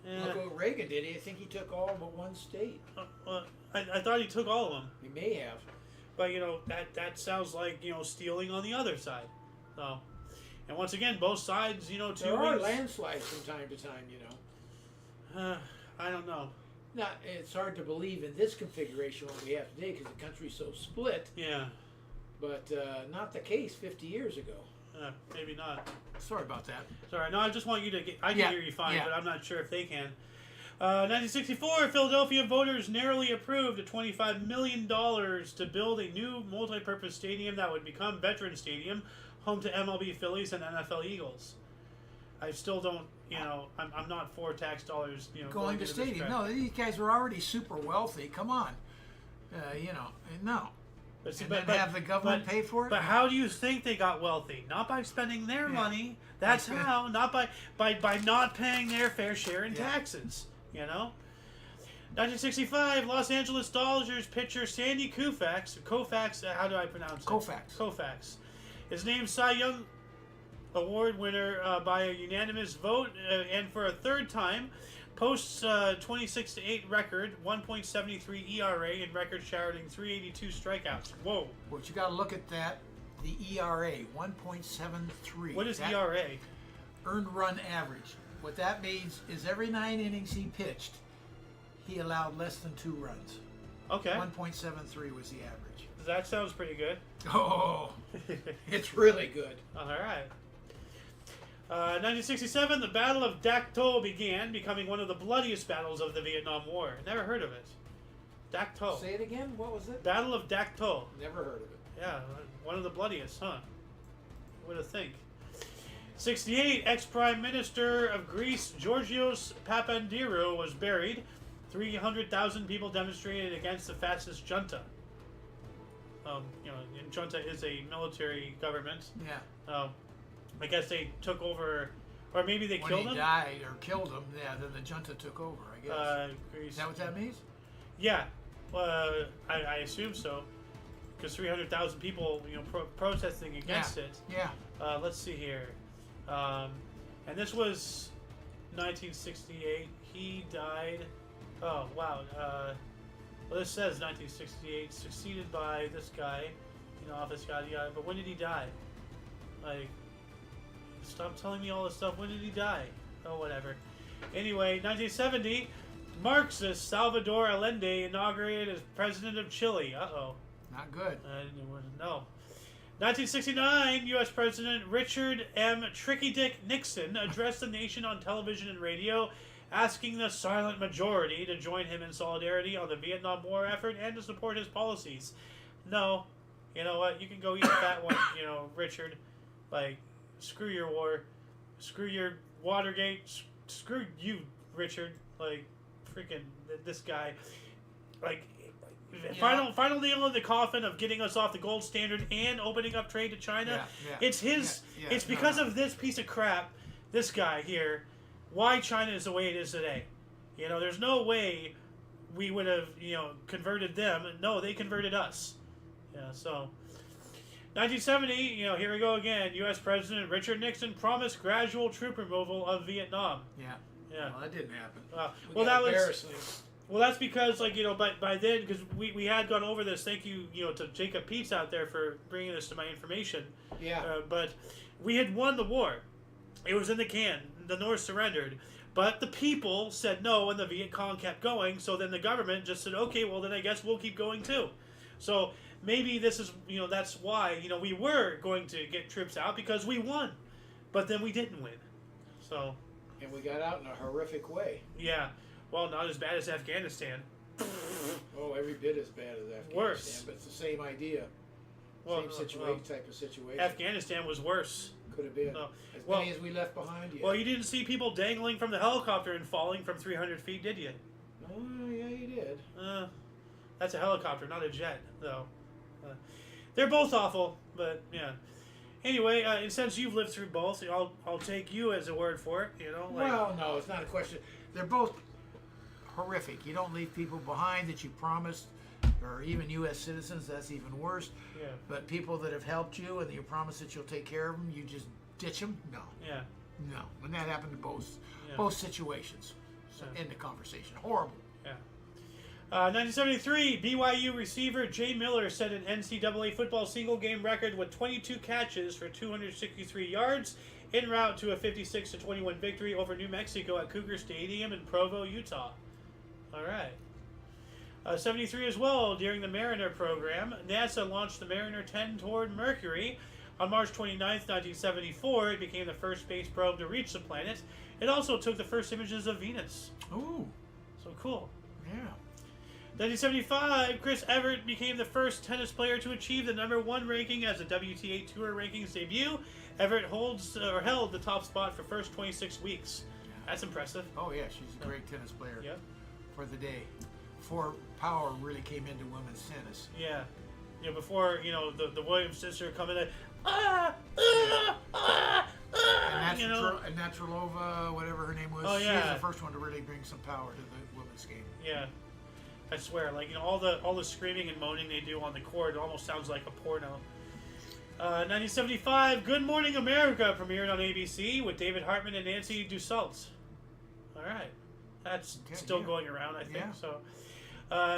Yeah. Look what Reagan did. I think he took all but one state. I thought he took all of them. He may have. But that sounds like stealing on the other side. So, and once again, both sides, two There are wings. landslides from time to time, I don't know. It's hard to believe in this configuration what we have today because the country's so split, Yeah, but not the case 50 years ago. maybe not. Sorry about that. Sorry, no, I just want you to get. I can Yeah, hear you fine, yeah. but I'm not sure if they can. 1964, Philadelphia voters narrowly approved a $25 million to build a new multi-purpose stadium that would become Veterans Stadium, home to MLB Phillies and NFL Eagles. I still don't, I'm not for tax dollars, Going to into this stadium. crap. No, these guys were already super wealthy. Come on. No. But, see, And then have the government pay for it? But how do you think they got wealthy? Not by spending their money. That's how. Not by not paying their fair share in taxes. 1965, Los Angeles Dodgers pitcher Sandy Koufax, how do I pronounce it? Koufax. Is named Cy Young Award winner by a unanimous vote, and for a third time, posts 26-8 record, 1.73 ERA, and record-shattering 382 strikeouts. Whoa! But you got to look at that. The ERA, 1.73. What is That ERA? Earned run average. What that means is every 9 innings he pitched, he allowed less than 2 runs. Okay. 1.73 was the average. That sounds pretty good. Oh, it's really good. All right. 1967, the Battle of Dak To began, becoming one of the bloodiest battles of the Vietnam War. Never heard of it. Dak To. Say it again. What was it? Battle of Dak To. Never heard of it. Yeah, one of the bloodiest, huh? What do you think? 68, ex-Prime Minister of Greece, Georgios Papandreou, was buried. 300,000 people demonstrated against the fascist junta. And junta is a military government. Yeah. I guess they took over, or maybe they killed him. When he died or killed him, yeah, then the junta took over, I guess. Greece. Is that what that means? Yeah, I assume so, because 300,000 people, protesting against it. Yeah. Let's see here, and this was 1968. He died. Oh wow. Well, this says 1968, succeeded by this guy, office guy. But when did he die? Like, stop telling me all this stuff. When did he die? Oh, whatever. Anyway, 1970, Marxist Salvador Allende inaugurated as president of Chile. Uh-oh. Not good. I didn't know. 1969, U.S. President Richard M. Tricky Dick Nixon addressed the nation on television and radio, asking the silent majority to join him in solidarity on the Vietnam War effort and to support his policies. No. You know what? You can go eat that one, Richard. Like, screw your war. Screw your Watergate. Screw you, Richard. Like, freaking this guy. Like, final nail in the coffin of getting us off the gold standard and opening up trade to China. It's his. It's because of this piece of crap, this guy here, why China is the way it is today. There's no way we would have, converted them. No, they converted us. Yeah, so 1970, here we go again. U.S. President Richard Nixon promised gradual troop removal of Vietnam. Yeah. Yeah. Well, that didn't happen. Well, that was. Well, that's because, by then, because we had gone over this. Thank you, to Jacob Peets out there for bringing this to my information. Yeah. But we had won the war. It was in the can. The North surrendered. But the people said no, and the Viet Cong kept going. So then the government just said, okay, well, then I guess we'll keep going too. So maybe this is, that's why, we were going to get troops out because we won. But then we didn't win. So. And we got out in a horrific way. Yeah. Well, not as bad as Afghanistan. Oh, every bit as bad as Afghanistan. Worse. But it's the same idea. Same type of situation. Afghanistan was worse. Could have been. As many as we left behind. Yeah. Well, you didn't see people dangling from the helicopter and falling from 300 feet, did you? Oh, yeah, you did. That's a helicopter, not a jet, though. They're both awful, but yeah. Anyway, and since you've lived through both, I'll take you as a word for it. Well, no, it's not a question. They're both horrific. You don't leave people behind that you promised, or even U.S. citizens. That's even worse. Yeah. But people that have helped you and you promise that you'll take care of them, you just ditch them. No. Yeah. No. And that happened to both situations. So end the conversation. Horrible. Yeah. 1973, BYU receiver Jay Miller set an NCAA football single game record with 22 catches for 263 yards en route to a 56-21 victory over New Mexico at Cougar Stadium in Provo, Utah. All right. 73 as well, during the Mariner program, NASA launched the Mariner 10 toward Mercury. On March 29, 1974, it became the first space probe to reach the planet. It also took the first images of Venus. Ooh. So cool. Yeah. 1975, Chris Evert became the first tennis player to achieve the #1 ranking as a WTA Tour Rankings debut. Everett held the top spot for first 26 weeks. That's impressive. Oh yeah, she's a great tennis player. Yep. For the day, before power really came into women's tennis. Yeah. Before the Williams sister coming in. And Naturalova, whatever her name was. Oh, yeah. She was the first one to really bring some power to the women's game. Yeah. I swear, all the screaming and moaning they do on the court, it almost sounds like a porno. 1975, Good Morning America premiered on ABC with David Hartman and Nancy Dussault. All right. That's still going around, I think. Yeah. So,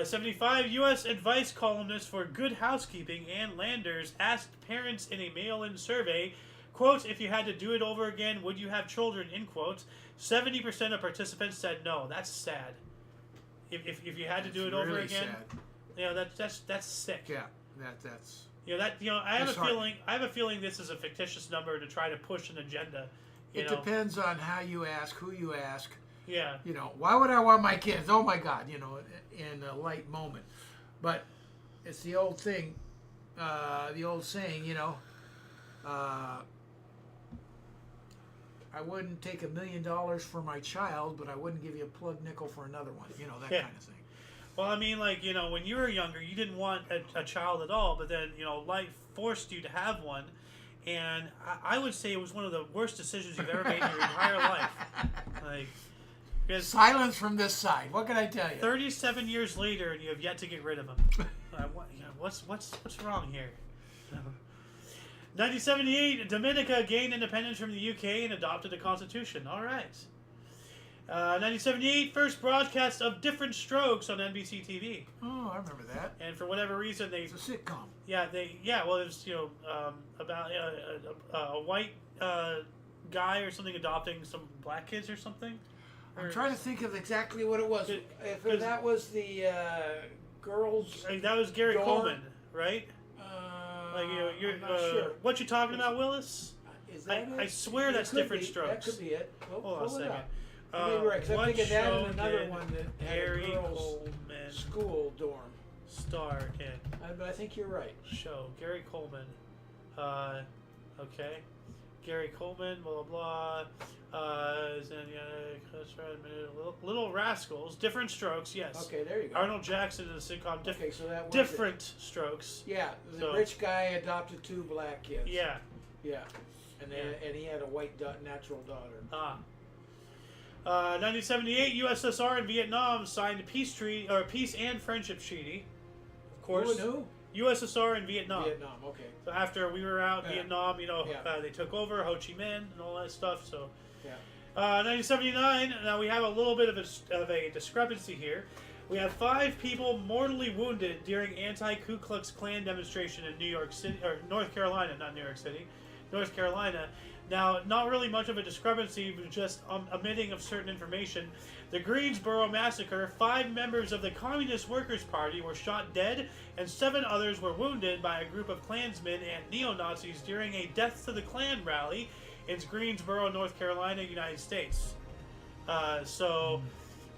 75, U.S. advice columnist for Good Housekeeping Ann Landers asked parents in a mail-in survey, quote, if you had to do it over again, would you have children, end quote. 70% of participants said no. That's sad. If you had to do it over again, You know, that's sick. Yeah, that's. You know that. You know, I have a disheartening. feeling this is a fictitious number to try to push an agenda. It depends on how you ask, who you ask. Yeah. You know, why would I want my kids? Oh my God, you know, in a light moment. But it's the old thing, the old saying, you know, I wouldn't take $1 million for my child, but I wouldn't give you a plug nickel for another one. You know, that kind of thing. Well, I mean, like, you know, when you were younger, you didn't want a child at all, but then, you know, life forced you to have one. And I would say it was one of the worst decisions you've ever made in your entire life. Like, because silence from this side. What can I tell you? 37 years later, and you have yet to get rid of him. What's wrong here? 1978, Dominica gained independence from the UK and adopted a constitution. All right. 1978, first broadcast of Different Strokes on NBC TV. Oh, I remember that. And for whatever reason, It's a sitcom. Well, it was, you know, about a white guy or something adopting some black kids or something. I'm trying to think of exactly what it was. If that was the girls. That was Gary dorm. Coleman, right? Like, you know, I'm not sure. What you talking about, Willis? Is that I swear that's Different Strokes. That could be it. Hold on a second. Maybe right, 'cause I'm what thinking that show and another did one that had Gary a girls' Coleman school dorm. star in? But I think you're right. Show Gary Coleman. Okay. Gary Coleman, blah blah blah. Little Rascals, Different Strokes. Yes. Okay, there you go. Arnold Jackson in the sitcom. Okay, so that was Different Strokes. Yeah, the rich guy adopted 2 black kids. Yeah. Yeah, and he had a white natural daughter. 1978, USSR and Vietnam signed a peace and friendship treaty. Of course. Who? USSR and Vietnam. Vietnam, okay. So after we were out in Vietnam, you know, Yeah. they took over Ho Chi Minh and all that stuff. So, Yeah. 1979. Now we have a little bit of a discrepancy here. We have 5 people mortally wounded during anti-Ku Klux Klan demonstration in New York City or North Carolina, not New York City, North Carolina. Now, not really much of a discrepancy, but just omitting of certain information. The Greensboro Massacre, 5 members of the Communist Workers' Party were shot dead, and 7 others were wounded by a group of Klansmen and neo-Nazis during a Death to the Klan rally in Greensboro, North Carolina, United States. So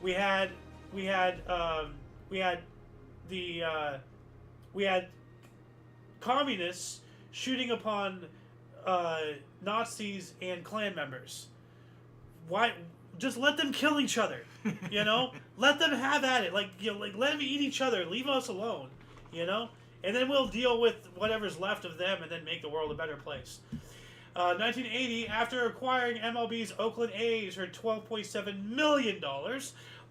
we had communists shooting upon Nazis and Klan members. Why? Just let them kill each other. You know, let them have at it. Like, you know, like let them eat each other. Leave us alone. You know, and then we'll deal with whatever's left of them, and then make the world a better place. 1980, after acquiring MLB's Oakland A's for $12.7 million,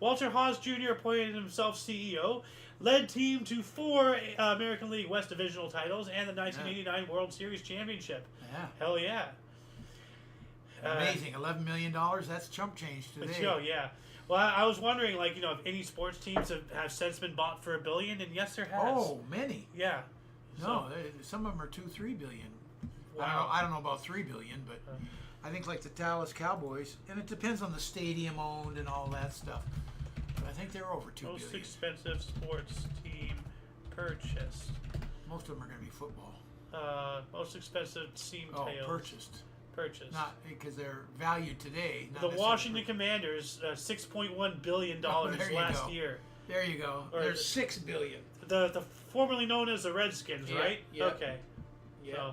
Walter Haas Jr. appointed himself CEO, led team to 4 American League West Divisional titles and the 1989 World Series Championship. Yeah. Hell yeah. Amazing. $11 million, that's chump change today. Yeah. Well, I was wondering, like, you know, if any sports teams have since been bought for $1 billion, and yes, there has. Oh, many. Yeah. No, some of them are 2-3 billion. Wow. I don't know about 3 billion, but I think like the Dallas Cowboys, and it depends on the stadium owned and all that stuff. But I think they're over 2 billion. Most expensive sports team purchased. Most of them are going to be football. Most expensive team tails. Purchased. Not because they're valued today. The Washington Commanders, $6.1 billion last year. There you go. Or There's $6 billion. The formerly known as the Redskins, right? Yeah. Okay. Yeah.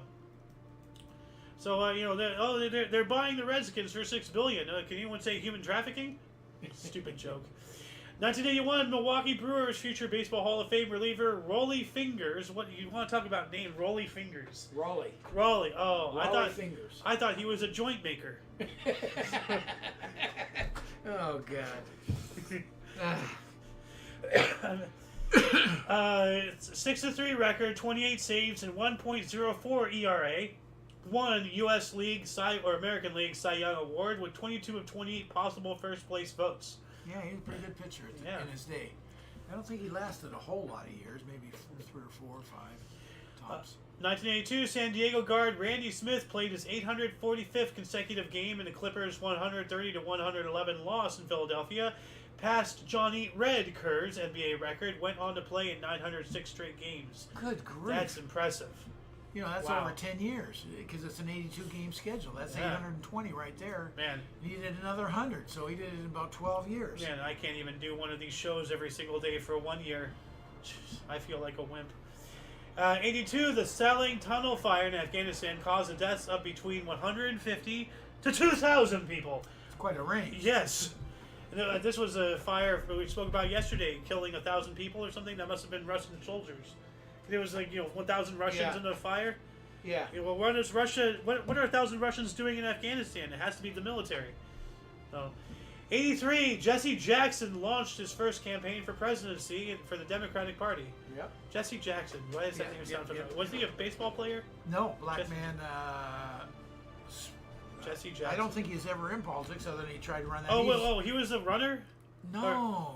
So you know, they're buying the Redskins for $6 billion. Can anyone say human trafficking? Stupid joke. 1981, Milwaukee Brewers future Baseball Hall of Fame reliever Rollie Fingers. What you want to talk about? Name Rollie Fingers. Rollie. Oh, Fingers. I thought he was a joint maker. Oh God. 6-3 record, 28 saves, and 1.04 ERA. Won U.S. League American League Cy Young Award with 22 of 28 possible first place votes. Yeah, he was a pretty good pitcher in his day. I don't think he lasted a whole lot of years, maybe 3 or 4 or 5 tops. 1982, San Diego guard Randy Smith played his 845th consecutive game in the Clippers' 130-111 loss in Philadelphia, passed Johnny Red Kerr's NBA record, went on to play in 906 straight games. Good grief. That's impressive. You know, that's Wow. over 10 years because it's an 82-game schedule. That's Yeah. 820 right there. Man, He did another 100, so he did it in about 12 years. man, I can't even do one of these shows every single day for 1 year. I feel like a wimp. 82, the Saling Tunnel fire in Afghanistan caused the deaths of between 150 to 2,000 people. It's quite a range. Yes. This was a fire we spoke about yesterday, killing 1,000 people or something. That must have been Russian soldiers. There was 1,000 Russians Yeah. in the fire. Yeah. Yeah, well, what is Russia? What are 1,000 Russians doing in Afghanistan? It has to be the military. So, 83, Jesse Jackson launched his first campaign for presidency for the Democratic Party. Yep. Jesse Jackson. Why does that name sound familiar? Was he a baseball player? No, black Jesse- man. Jesse Jackson. I don't think he's ever in politics other than he tried to run that. Oh, He's- well, he was a runner. No,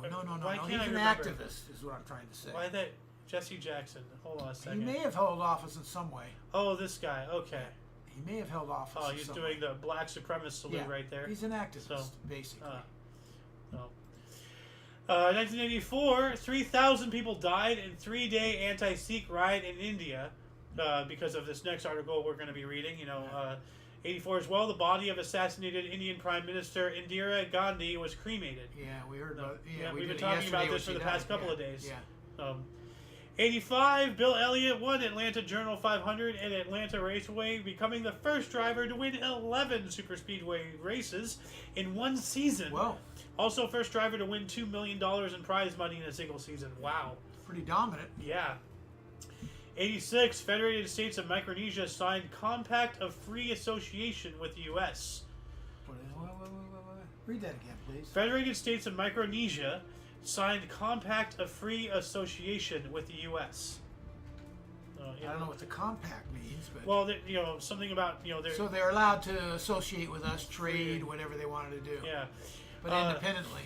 or- no. why can't He's I an remember? activist, is what I'm trying to say. Why that Jesse Jackson? Hold on a He second. may have held office in some way. Oh, this guy. Okay. He may have held office. Oh, in he's some doing way. the black supremacist salute Yeah, right there. He's an activist, So, basically. No. 1984, 3,000 people died in 3-day anti-Sikh riot in India because of this next article we're going to be reading. 84 as well, the body of assassinated Indian Prime Minister Indira Gandhi was cremated. Yeah, we heard about. Yeah, we we've been did it talking about yesterday this for when the she past died. couple of days. Yeah. 85, Bill Elliott won Atlanta Journal 500 at Atlanta Raceway, becoming the first driver to win 11 superspeedway races in one season. Well, Also, first driver to win $2 million in prize money in a single season. Wow. pretty dominant. Yeah. 86, Federated States of Micronesia signed Compact of Free Association with the U.S. What is, wait. Read that again, please. Federated States of Micronesia signed Compact of Free Association with the U.S. I don't know what the compact means, but Well, something about they're so they're allowed to associate with us, trade, whatever they wanted to do, yeah. but independently.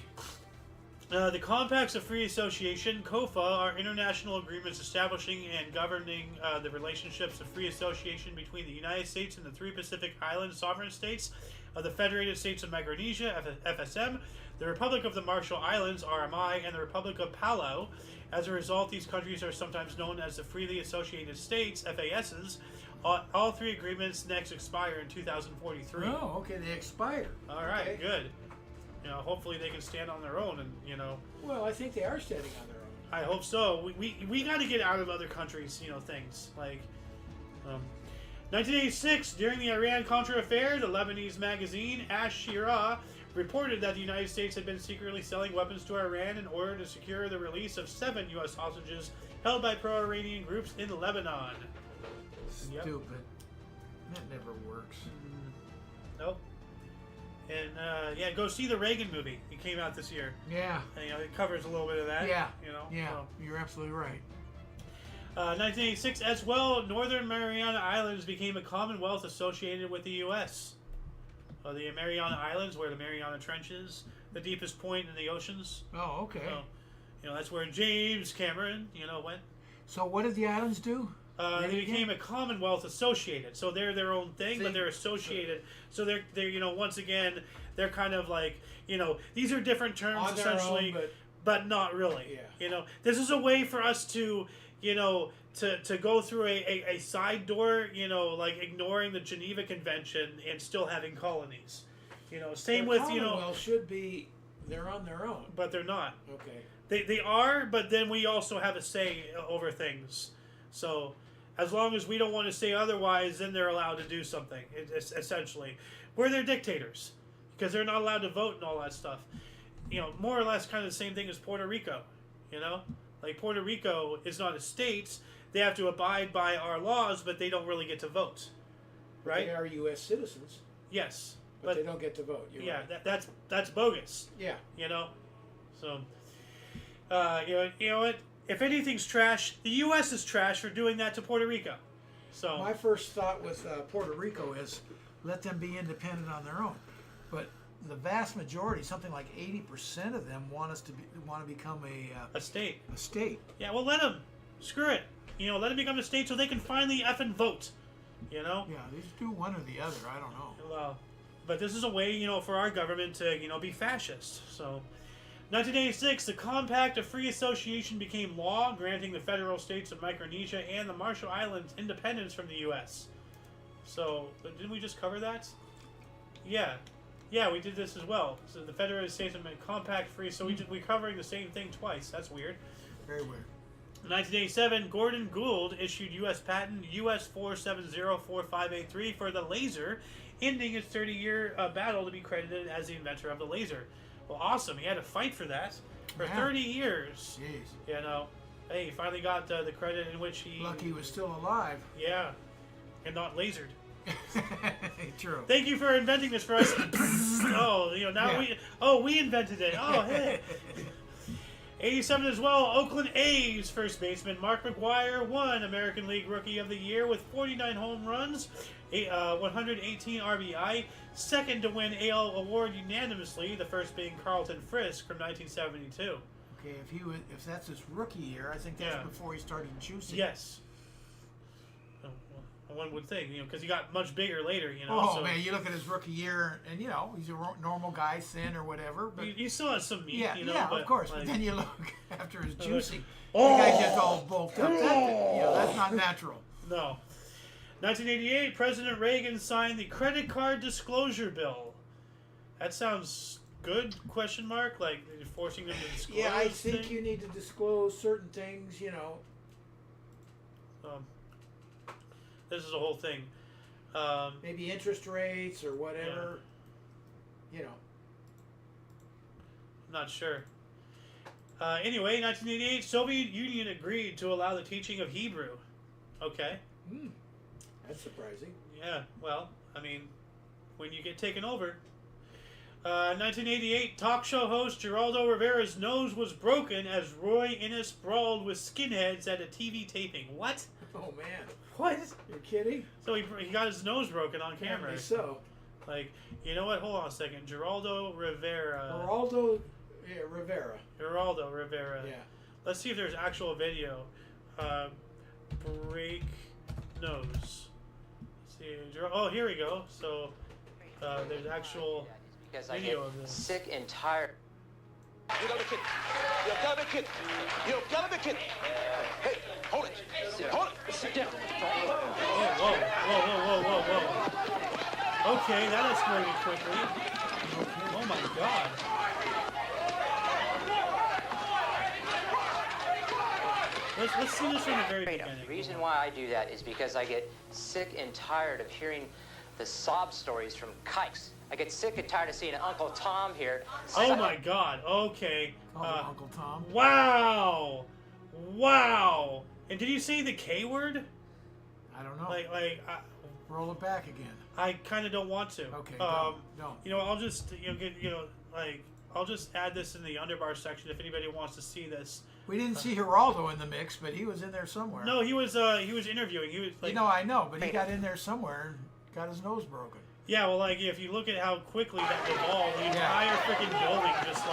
The Compacts of Free Association (COFA) are international agreements establishing and governing the relationships of free association between the United States and the 3 Pacific Island sovereign states of the Federated States of Micronesia (FSM), the Republic of the Marshall Islands (RMI), and the Republic of Palau. As a result, these countries are sometimes known as the Freely Associated States (FASs). All 3 agreements next expire in 2043. Oh, okay, they expire. All right, Okay. good. Hopefully they can stand on their own, and Well, I think they are standing on their own. I hope so. We got to get out of other countries, things like. 1986, during the Iran-Contra affair, the Lebanese magazine Ash-Shira reported that the United States had been secretly selling weapons to Iran in order to secure the release of 7 U.S. hostages held by pro-Iranian groups in Lebanon. Yep. Stupid. That never works. Nope. And go see the Reagan movie. It came out this year. Yeah. And, it covers a little bit of that. Yeah. So. You're absolutely right. 1986 as well, Northern Mariana Islands became a commonwealth associated with the U.S. The Mariana Islands, where the Mariana Trench is, the deepest point in the oceans. Oh, okay. So, that's where James Cameron, went. So what did the islands do? They became a commonwealth associated, so they're their own thing, but they're associated. So they're once again, they're kind of like, these are different terms On their essentially, own, but not really. Yeah. This is a way for us to, to go through a side door, like ignoring the Geneva Convention and still having colonies. Same with, Commonwealth should be, they're on their own. but they're not. Okay. They are, but then we also have a say over things. So as long as we don't want to say otherwise, then they're allowed to do something, essentially. We're their dictators because they're not allowed to vote and all that stuff. More or less kind of the same thing as Puerto Rico, Like Puerto Rico is not a state. They have to abide by our laws, but they don't really get to vote. Right? They are U.S. citizens, Yes. but they don't get to vote. You're Yeah, right. that's bogus. Yeah. So, you know what? If anything's trash, the U.S. is trash for doing that to Puerto Rico. So My first thought with Puerto Rico is let them be independent on their own, but the vast majority, something like 80% of them, want to become a state. a state. Yeah, well, let them. Screw it. Let them become a state so they can finally effing vote. Yeah, they just do one or the other. I don't know. Well, but this is a way, for our government to, be fascist. So, 1986, the Compact of Free Association became law, granting the federal states of Micronesia and the Marshall Islands independence from the U.S. So, but didn't we just cover that? Yeah. Yeah, we did this as well. So the Federated States of Compact Free, so we're covering the same thing twice. That's weird. Very weird. In 1987, Gordon Gould issued U.S. patent US 4704583 for the laser, ending its 30-year battle to be credited as the inventor of the laser. Well, awesome. He had to fight for that for 30 years. Jeez. You know, hey, he finally got the credit in which he... Lucky he was still alive. Yeah, and not lasered. True. Thank you for inventing this for us. Oh, you know, now we invented it. Oh, hey. 87 as well, Oakland A's first baseman Mark McGwire won American League Rookie of the Year with 49 home runs, 118 RBI. Second to win AL award unanimously, the first being Carlton Frisk from 1972. Okay, if that's his rookie year, I think that's before he started juicing. Yes. One would think, you know, because he got much bigger later, you know. Oh, so. man, you look at his rookie year, and, you know, he's a normal guy, thin or whatever. But you still have some meat, you know. Yeah, but, of course. like, but then you look after his juicing. Oh! The guy's just all bulked up. That's not natural. No. 1988, President Reagan signed the Credit Card Disclosure Bill. That sounds good, question mark? Like, forcing them to disclose Yeah, I think things? you need to disclose certain things, you know. This is a whole thing. Maybe interest rates or whatever. You know. I'm not sure. Anyway, 1988, Soviet Union agreed to allow the teaching of Hebrew. Okay. That's surprising. Yeah, well, I mean, when you get taken over. 1988, talk show host Geraldo Rivera's nose was broken as Roy Innes brawled with skinheads at a TV taping. What? Oh, man. What? You're kidding? So he got his nose broken on camera. Apparently so. Like, you know what? Hold on a second. Geraldo Rivera. Geraldo Rivera. Yeah. Let's see if there's actual video. Break nose. Let's see. Oh, here we go. So there's actual video of this. Sick and tired. You gotta be kidding. You gotta be kidding. You gotta be kidding. Hey, hold it. Hold it. Sit down. Whoa. Okay, that escalated quickly. Oh my god. Let's see this from the very beginning. The reason why I do that is because I get sick and tired of hearing the sob stories from kikes. I get sick and tired of seeing Uncle Tom here. Oh my god, okay. Uncle Tom. Wow! And did you say the K word? I don't know. Roll it back again. I kind of don't want to. Okay, don't. You know, I'll just I'll just add this in the underbar section if anybody wants to see this. We didn't see Geraldo in the mix, but he was in there somewhere. No, he was interviewing. He was like, I know, but he got in there somewhere and got his nose broken. Yeah, well, like, if you look at how quickly that evolved, the entire freaking building just,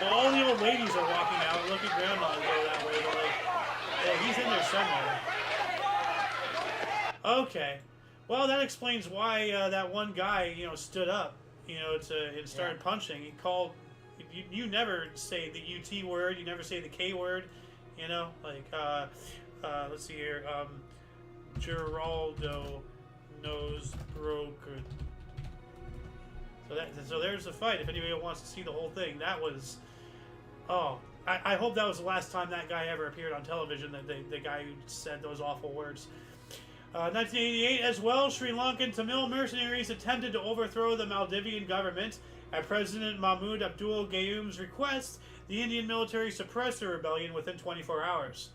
all the old ladies are walking out. Look at Grandma and go that way. But, he's in there somewhere. Okay. Well, that explains why that one guy, stood up, and started punching. He called... You never say the UT word. You never say the K word. Let's see here. Geraldo... nose broken. So there's the fight. If anybody wants to see the whole thing, that was. Oh, I hope that was the last time that guy ever appeared on television. The guy who said those awful words. 1988 as well. Sri Lankan Tamil mercenaries attempted to overthrow the Maldivian government. At President Mahmoud Abdul Gayoom's request, the Indian military suppressed the rebellion within 24 hours.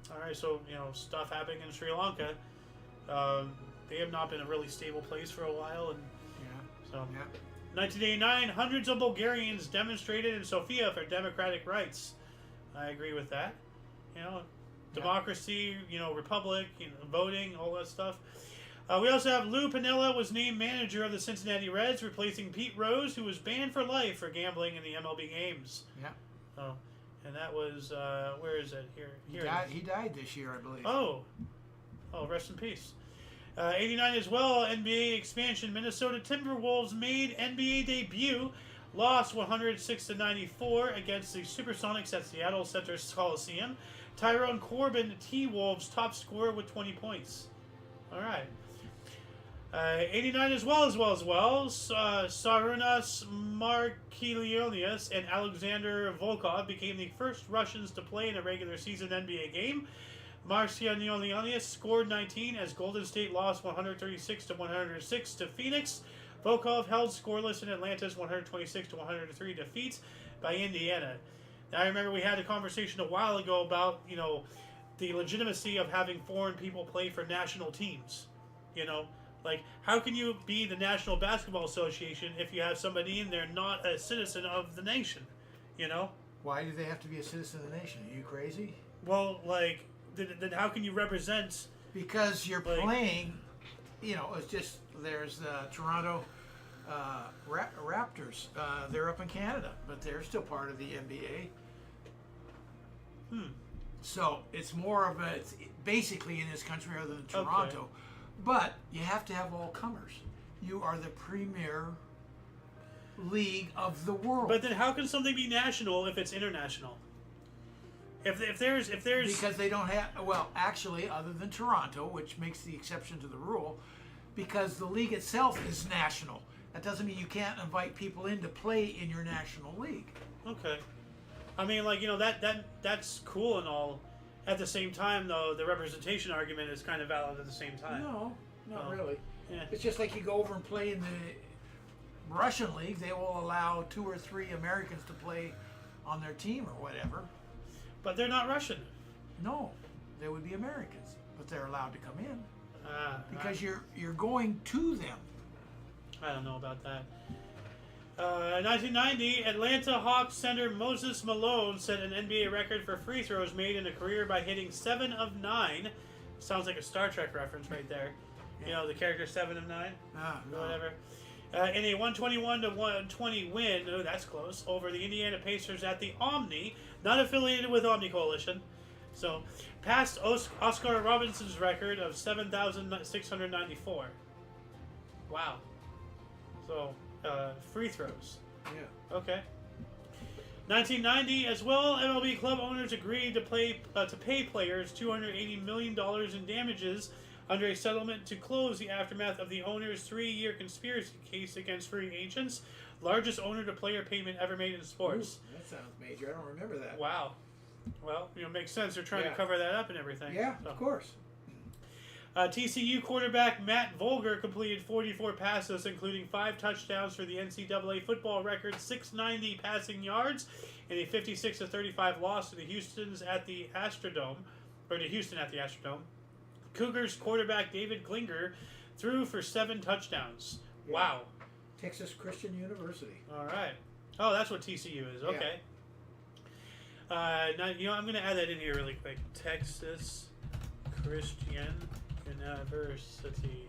All right, so stuff happening in Sri Lanka. They have not been a really stable place for a while, and 1989, hundreds of Bulgarians demonstrated in Sofia for democratic rights. I agree with that. Democracy, republic, voting, all that stuff. We also have Lou Piniella was named manager of the Cincinnati Reds, replacing Pete Rose, who was banned for life for gambling in the MLB games. Yeah. Oh, and that was where is it? Here. He died this year, I believe. Oh, rest in peace. 89 as well, NBA expansion. Minnesota Timberwolves made NBA debut lost 106-94 against the Supersonics at Seattle Center Coliseum. Tyrone Corbin, T-Wolves top scorer with 20 points. All right. 89 as well. Sarunas Markelionius and Alexander Volkov became the first Russians to play in a regular season NBA game. Markelionius scored 19 as Golden State lost 136-106 to Phoenix. Volkov held scoreless in Atlanta's 126-103 defeat by Indiana. Now, I remember we had a conversation a while ago about, the legitimacy of having foreign people play for national teams. Like, how can you be the National Basketball Association if you have somebody in there not a citizen of the nation? Why do they have to be a citizen of the nation? Are you crazy? Well, like, then how can you represent? Because you're playing, it's just, there's the Toronto Raptors. They're up in Canada, but they're still part of the NBA. So it's more of it's basically in this country other than Toronto. Okay. But you have to have all comers. You are the premier league of the world. But then how can something be national if it's international? If there's because they don't have, well, actually, other than Toronto, which makes the exception to the rule, because the league itself is national. That doesn't mean you can't invite people in to play in your national league. Okay. I mean, like, that's cool and all. At the same time, though, the representation argument is kind of valid at the same time. No, not really. Yeah. It's just like you go over and play in the Russian league, they will allow 2 or 3 Americans to play on their team or whatever. But they're not Russian. No, they would be Americans, but they're allowed to come in because I, you're going to them. I don't know about that. 1990, Atlanta Hawks center Moses Malone set an NBA record for free throws made in a career by hitting 7 of 9. Sounds like a Star Trek reference right there. Yeah. The character 7 of 9. No. Whatever. In a 121-120 win, oh, that's close, over the Indiana Pacers at the Omni, not affiliated with Omni Coalition. So, passed Oscar Robinson's record of 7,694. Wow. So, free throws. Yeah. Okay. 1990 as well, MLB club owners agreed to pay players $280 million in damages under a settlement to close the aftermath of the owner's 3-year conspiracy case against free agents, largest owner-to-player payment ever made in sports. Ooh, that sounds major. I don't remember that. Wow. Well, makes sense. They're trying to cover that up and everything. Yeah, so. Of course. TCU quarterback Matt Volger completed 44 passes, including 5 touchdowns for the NCAA football record, 690 passing yards, and a 56-35 loss to the Houston at the Astrodome. Cougars quarterback David Klinger threw for 7 touchdowns. Yeah. Wow. Texas Christian University. All right. Oh, that's what TCU is. Okay. Now, I'm going to add that in here really quick. Texas Christian University.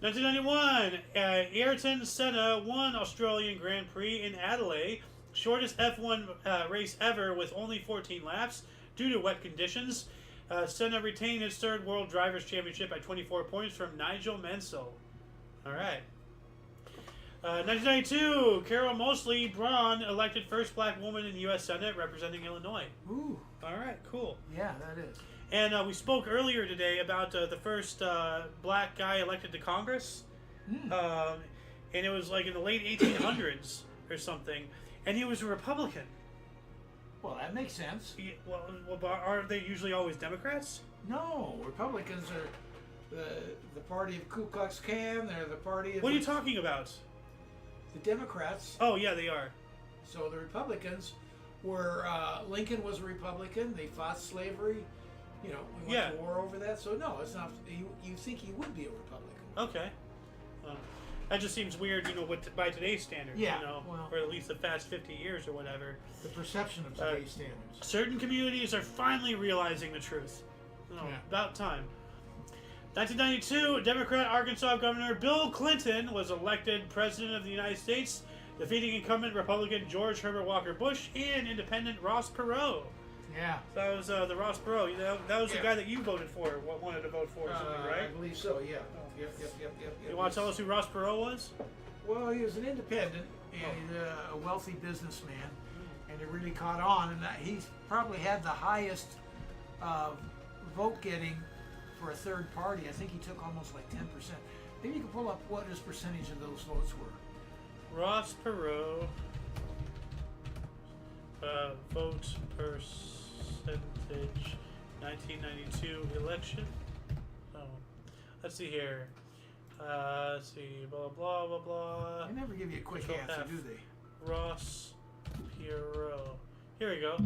1991, Ayrton Senna won Australian Grand Prix in Adelaide, shortest F1 race ever with only 14 laps due to wet conditions. Senna retained his 3rd World Drivers' Championship by 24 points from Nigel Mansell. All right. 1992, Carol Mosley Braun elected first black woman in the U.S. Senate representing Illinois. Ooh. All right, cool. Yeah, that is. And we spoke earlier today about the first black guy elected to Congress. And it was like in the late 1800s or something. And he was a Republican. Well, that makes sense. Yeah, well, aren't they usually always Democrats? No, Republicans are the party of Ku Klux Klan. They're the party of... What are you talking about? The Democrats. Oh, yeah, they are. So the Republicans were... Lincoln was a Republican. They fought slavery. We went to war over that. So, no, it's not... You think he would be a Republican. Okay. Well, that just seems weird, by today's standards, Yeah, or at least the past 50 years or whatever. The perception of today's standards. Certain communities are finally realizing the truth. About time. 1992, Democrat Arkansas Governor Bill Clinton was elected President of the United States, defeating incumbent Republican George Herbert Walker Bush and independent Ross Perot. Yeah. That was the Ross Perot. That was the guy that you voted for, wanted to vote for or something, right? I believe so, yeah. Yep. You want to tell us who Ross Perot was? Well, he was an independent, and he's a wealthy businessman, and it really caught on. And he's probably had the highest vote getting for a third party. I think he took almost like 10%. Maybe you can pull up what his percentage of those votes were. Ross Perot. Vote percentage 1992 election. Oh, let's see here. Let's see. Blah blah blah blah. They never give you a quick Control answer, F. do they? Ross Perot. Here we go.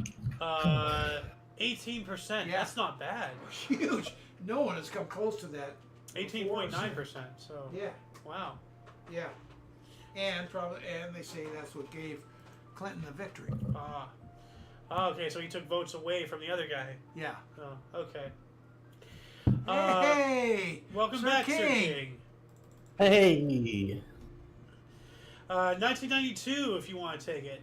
18%. Yeah. That's not bad. Huge. No one has come close to that. 18.9%. So. Yeah. Wow. Yeah. And they say that's what gave Clinton the victory. Okay, so he took votes away from the other guy. Yeah. Oh, okay. Hey! Welcome Sir back, King. Sir King. Hey. 1992, if you want to take it.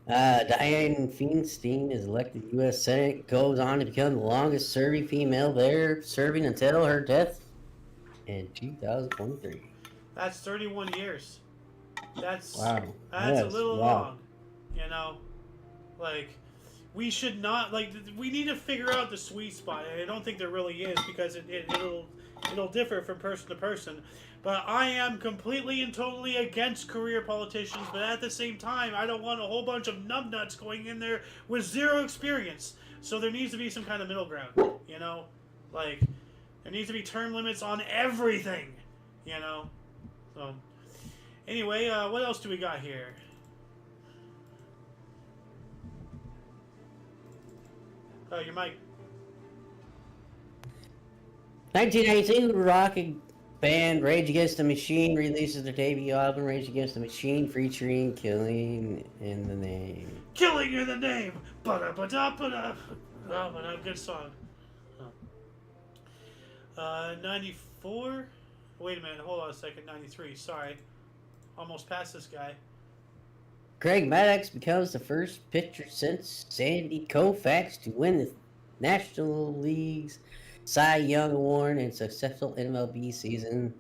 Dianne Feinstein is elected U.S. Senate, goes on to become the longest serving female there, serving until her death in 2023. That's 31 years. That's Wow. That's Yes, a little wow. long. You know, like we should not we need to figure out the sweet spot, and I don't think there really is because it'll differ from person to person. But I am completely and totally against career politicians, but at the same time, I don't want a whole bunch of numbnuts going in there with zero experience. So there needs to be some kind of middle ground, you know? Like, there needs to be term limits on everything, you know? So, anyway, what else do we got here? Oh, your mic. 1992, rock band Rage Against the Machine releases their debut album, Rage Against the Machine, featuring Killing in the Name. Killing in the Name! Ba-da-ba-da-ba-da. Oh, good song. 94? Wait a minute, hold on a second. 93, sorry. Almost passed this guy. Craig Maddox becomes the first pitcher since Sandy Koufax to win the National League's Cy Young Award in successful MLB season,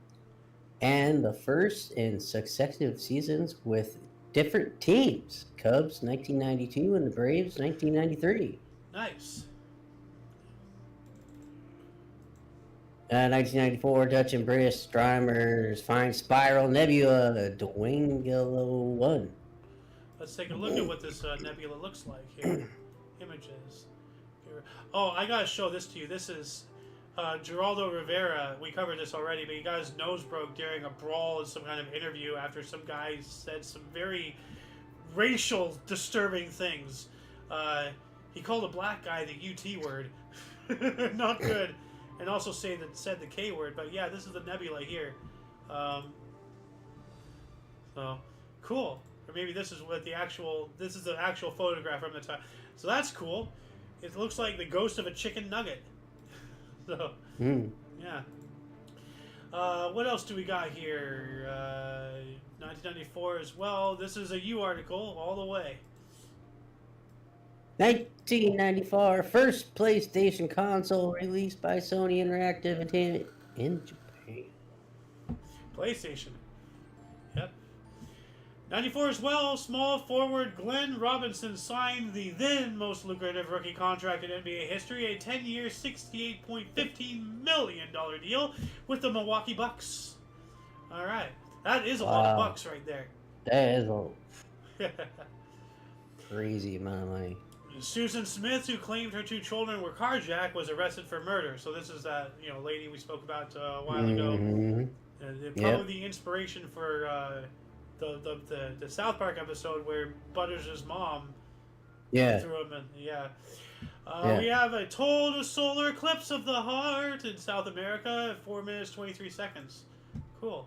and the first in successive seasons with different teams. Cubs 1992 and the Braves 1993. Nice. 1994, Dutch and British astronomers find spiral nebula Dwayne 1. Let's take a look at what this nebula looks like here. Images. Here. Oh, I gotta show this to you. This is Geraldo Rivera. We covered this already, but he got his nose broke during a brawl in some kind of interview after some guy said some very racial, disturbing things. He called a black guy the UT word. Not good. And also said the K word. But yeah, this is the nebula here. So, cool. Or maybe this is what the actual photograph from the time. So that's cool. It looks like the ghost of a chicken nugget. So, yeah. What else do we got here? 1994 as well. This is a U article all the way. 1994, first PlayStation console released by Sony Interactive Entertainment in Japan. PlayStation. Yep. 94 as well, small forward Glenn Robinson signed the then most lucrative rookie contract in NBA history, a 10-year, $68.15 million deal with the Milwaukee Bucks. All right. That is a lot of bucks right there. That is a crazy amount of money. Susan Smith, who claimed her 2 children were carjacked, was arrested for murder. So this is that lady we spoke about a while ago. Probably the inspiration for the South Park episode where Butters' mom threw him in. We have a total solar eclipse of the heart in South America at 4 minutes 23 seconds. Cool.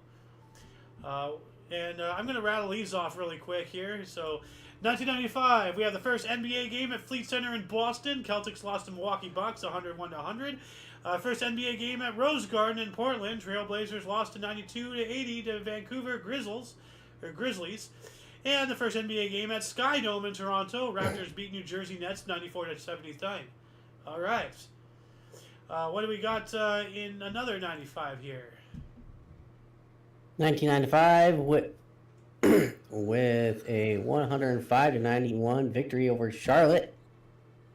And I'm going to rattle these off really quick here. So 1995, we have the first NBA game at Fleet Center in Boston. Celtics lost to Milwaukee Bucks 101-100. First NBA game at Rose Garden in Portland. Trailblazers lost to 92-80 to Vancouver Grizzlies. And the first NBA game at Sky Dome in Toronto. Raptors beat New Jersey Nets 94-79. All right. What do we got in another 95 here? 1995 with a 105-91 victory over Charlotte.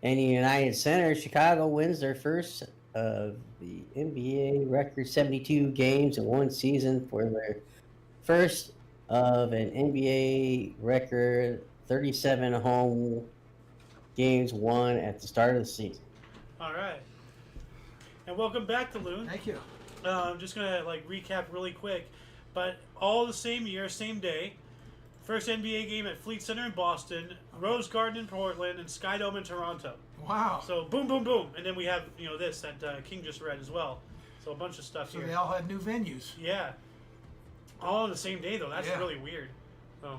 And the United Center, Chicago wins their first of the NBA record 72 games in one season for their first of an NBA record 37 home games won at the start of the season. All right. And welcome back to Loon. Thank you. I'm just going to recap really quick. But all the same year, same day. First NBA game at Fleet Center in Boston, Rose Garden in Portland, and Skydome in Toronto. Wow. So boom, boom, boom. And then we have, this that King just read as well. So a bunch of stuff So here. they all had new venues. Yeah. All on the same day, though. That's really weird. So,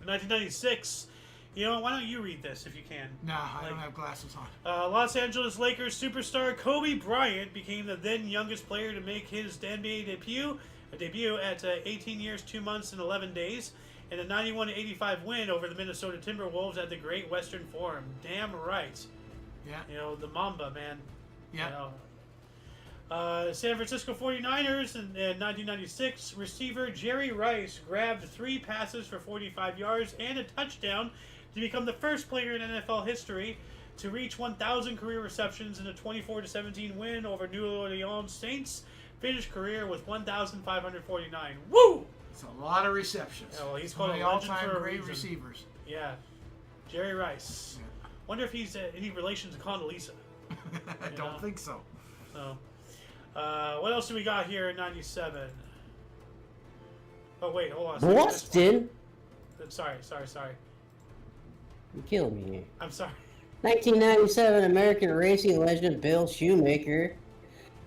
1996. Why don't you read this if you can? Nah, I don't have glasses on. Los Angeles Lakers superstar Kobe Bryant became the then youngest player to make his NBA debut at 18 years, 2 months, and 11 days. In a 91-85 win over the Minnesota Timberwolves at the Great Western Forum. Damn right. Yeah. The Mamba, man. Yeah. San Francisco 49ers in 1996, receiver Jerry Rice grabbed 3 passes for 45 yards and a touchdown to become the first player in NFL history to reach 1,000 career receptions in a 24-17 win over New Orleans Saints. Finished career with 1,549. Woo! It's a lot of receptions. Yeah, well, he's one called of a the legend all-time for a great reason. receivers. Yeah. Jerry Rice. Yeah. Wonder if he's any relation to Condoleezza. I don't think so. So, what else do we got here in 97? Oh, wait, hold on. Boston? Sorry. You're killing me here. I'm sorry. 1997 American racing legend Bill Shoemaker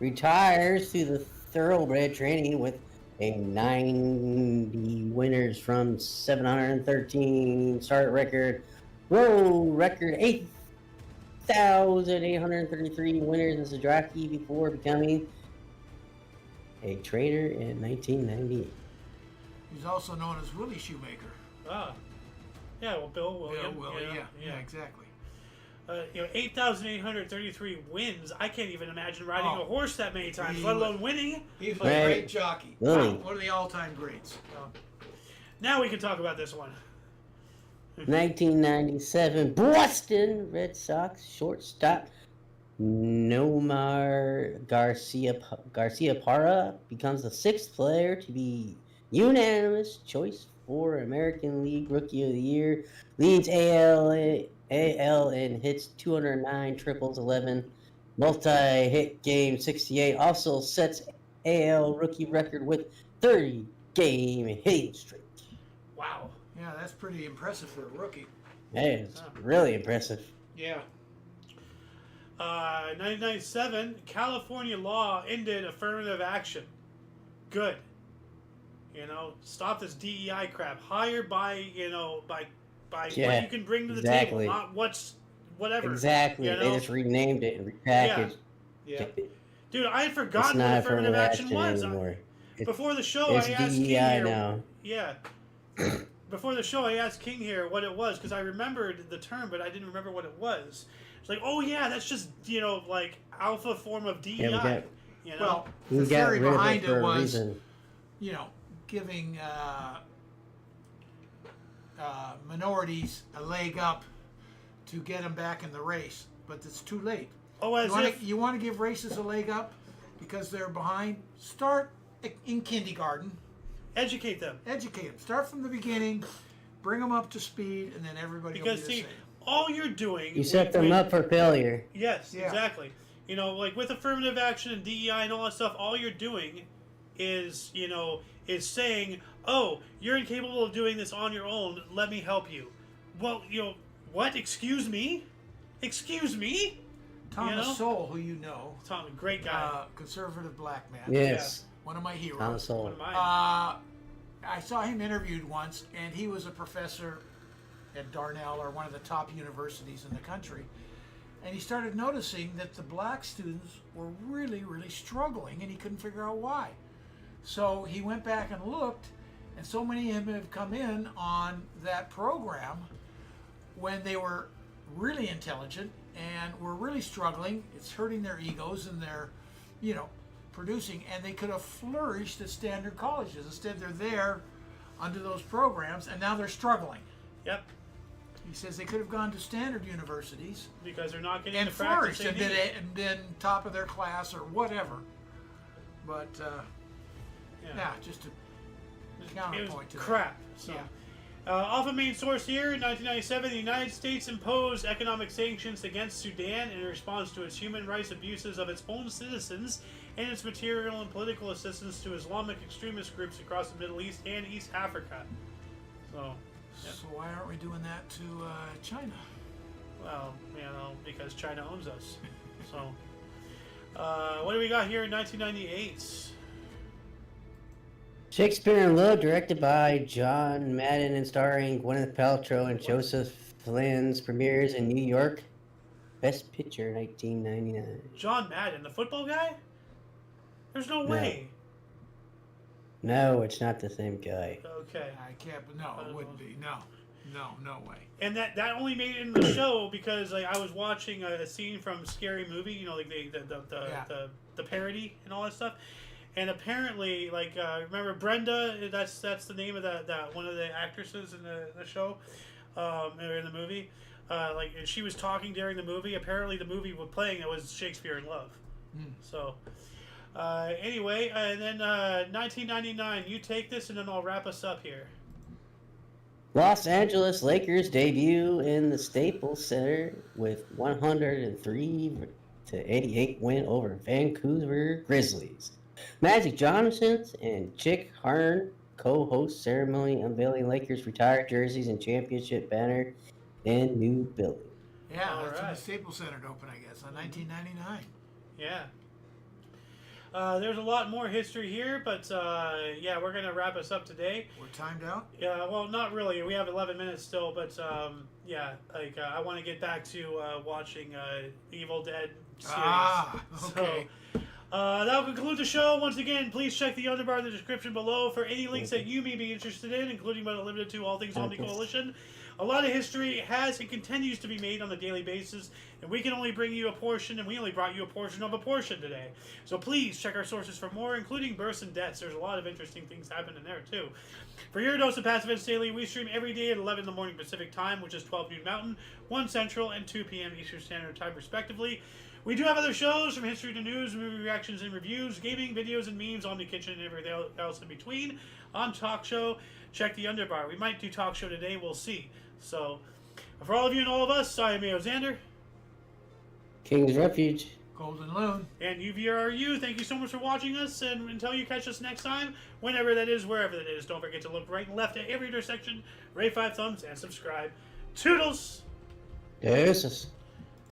retires to the thoroughbred training with a 90 winners from 713 start record, road record 8,833 winners as a jockey before becoming a trainer in 1998. He's also known as Willie Shoemaker. Ah. Yeah, well, Bill William. Bill Willie, yeah, exactly. 8,833 wins. I can't even imagine riding a horse that many times, let alone winning. He's a Right. great jockey. Really? Wow, one of the all-time greats. Now we can talk about this one. 1997 Boston Red Sox shortstop Nomar Garcia Parra becomes the 6th player to be unanimous choice for American League Rookie of the Year. Leads AL in hits 209, triples 11, multi-hit game 68. Also sets AL rookie record with 30-game hitting streak. Wow. Yeah, that's pretty impressive for a rookie. Hey, it's really impressive. Yeah. 1997, California law ended affirmative action. Good. Stop this DEI crap. Hire by what you can bring to the table, not whatever. Exactly. They just renamed it and repackaged. Yeah. Dude, I had It's forgotten not what affirmative action was. anymore. Before the show, It's I asked King DEI here. now. Yeah. Before the show, I asked King here what it was because I remembered the term, but I didn't remember what it was. It's like, oh yeah, that's just alpha form of DEI. Well, We the got theory rid of behind it for it a was, reason. giving minorities a leg up to get them back in the race, but it's too late. Oh, You want to give races a leg up because they're behind? Start in kindergarten. educate them. Educate them. Start from the beginning, bring them up to speed, and then everybody will be Because the see, same. all you're doing. You set them up for failure. Yes, Yeah. exactly. With affirmative action and DEI and all that stuff, all you're doing is saying, oh, you're incapable of doing this on your own. Let me help you. Well, what? Excuse me? Excuse me? Thomas Sowell, who you know, Tom, great guy. conservative black man. Yes. One of my heroes. Thomas One Sowell. of mine. I saw him interviewed once, and he was a professor at Darnell, or one of the top universities in the country. And he started noticing that the black students were really, really struggling, and he couldn't figure out why. So he went back and looked, and so many of them have come in on that program when they were really intelligent and were really struggling. It's hurting their egos and their, producing, and they could have flourished at standard colleges. Instead, they're there under those programs, and now they're struggling. Yep. He says they could have gone to standard universities Because they're not getting and the practice flourished they and need. been top of their class or whatever. But yeah, just a It was counterpoint to crap. So. Yeah. Off a main source here, in 1997, the United States imposed economic sanctions against Sudan in response to its human rights abuses of its own citizens and its material and political assistance to Islamic extremist groups across the Middle East and East Africa. So, yep. So why aren't we doing that to China? Well, because China owns us. So, what do we got here in 1998? Shakespeare in Love, directed by John Madden and starring Gwyneth Paltrow and Joseph Fiennes, premieres in New York. Best Picture, 1999. John Madden, the football guy? There's no way. No, it's not the same guy. Okay. I can't. No, it wouldn't be. No way. And that only made it in the show because I was watching a scene from Scary Movie, like the parody and all that stuff. And apparently, remember Brenda? That's the name of that one of the actresses in the show, or in the movie. And she was talking during the movie. Apparently, the movie was playing. It was Shakespeare in Love. So, anyway, and then 1999. You take this, and then I'll wrap us up here. Los Angeles Lakers debut in the Staples Center with 103-88 win over Vancouver Grizzlies. Magic Johnson and Chick Hearn co-host ceremony unveiling Lakers retired jerseys and championship banner and new building. Yeah, All that's when right. the Staples Center opened, I guess, in 1999. Yeah. There's a lot more history here, but yeah, we're going to wrap us up today. We're timed out. Yeah, well, not really. We have 11 minutes still, but yeah, I want to get back to watching Evil Dead series. Okay. So, that will conclude the show. Once again, please check the underbar in the description below for any links that you may be interested in, including but not limited to all things Omni Coalition. A lot of history has and continues to be made on a daily basis, and we can only bring you a portion, and we only brought you a portion of a portion today. So please check our sources for more, including births and deaths. There's a lot of interesting things happening there, too. For your dose of Passive Events Daily, we stream every day at 11 in the morning Pacific Time, which is 12 noon Mountain, 1 Central, and 2 p.m. Eastern Standard Time, respectively. We do have other shows, from history to news, movie reactions and reviews, gaming, videos, and memes, Omni Kitchen, and everything else in between. On Talk Show, check the underbar. We might do Talk Show today, we'll see. So, for all of you and all of us, I am Mayo Xander. King's Refuge. Golden Loon. And UVRU, thank you so much for watching us, and until you catch us next time, whenever that is, wherever that is, don't forget to look right and left at every intersection, rate 5 thumbs, and subscribe. Toodles! Deuces.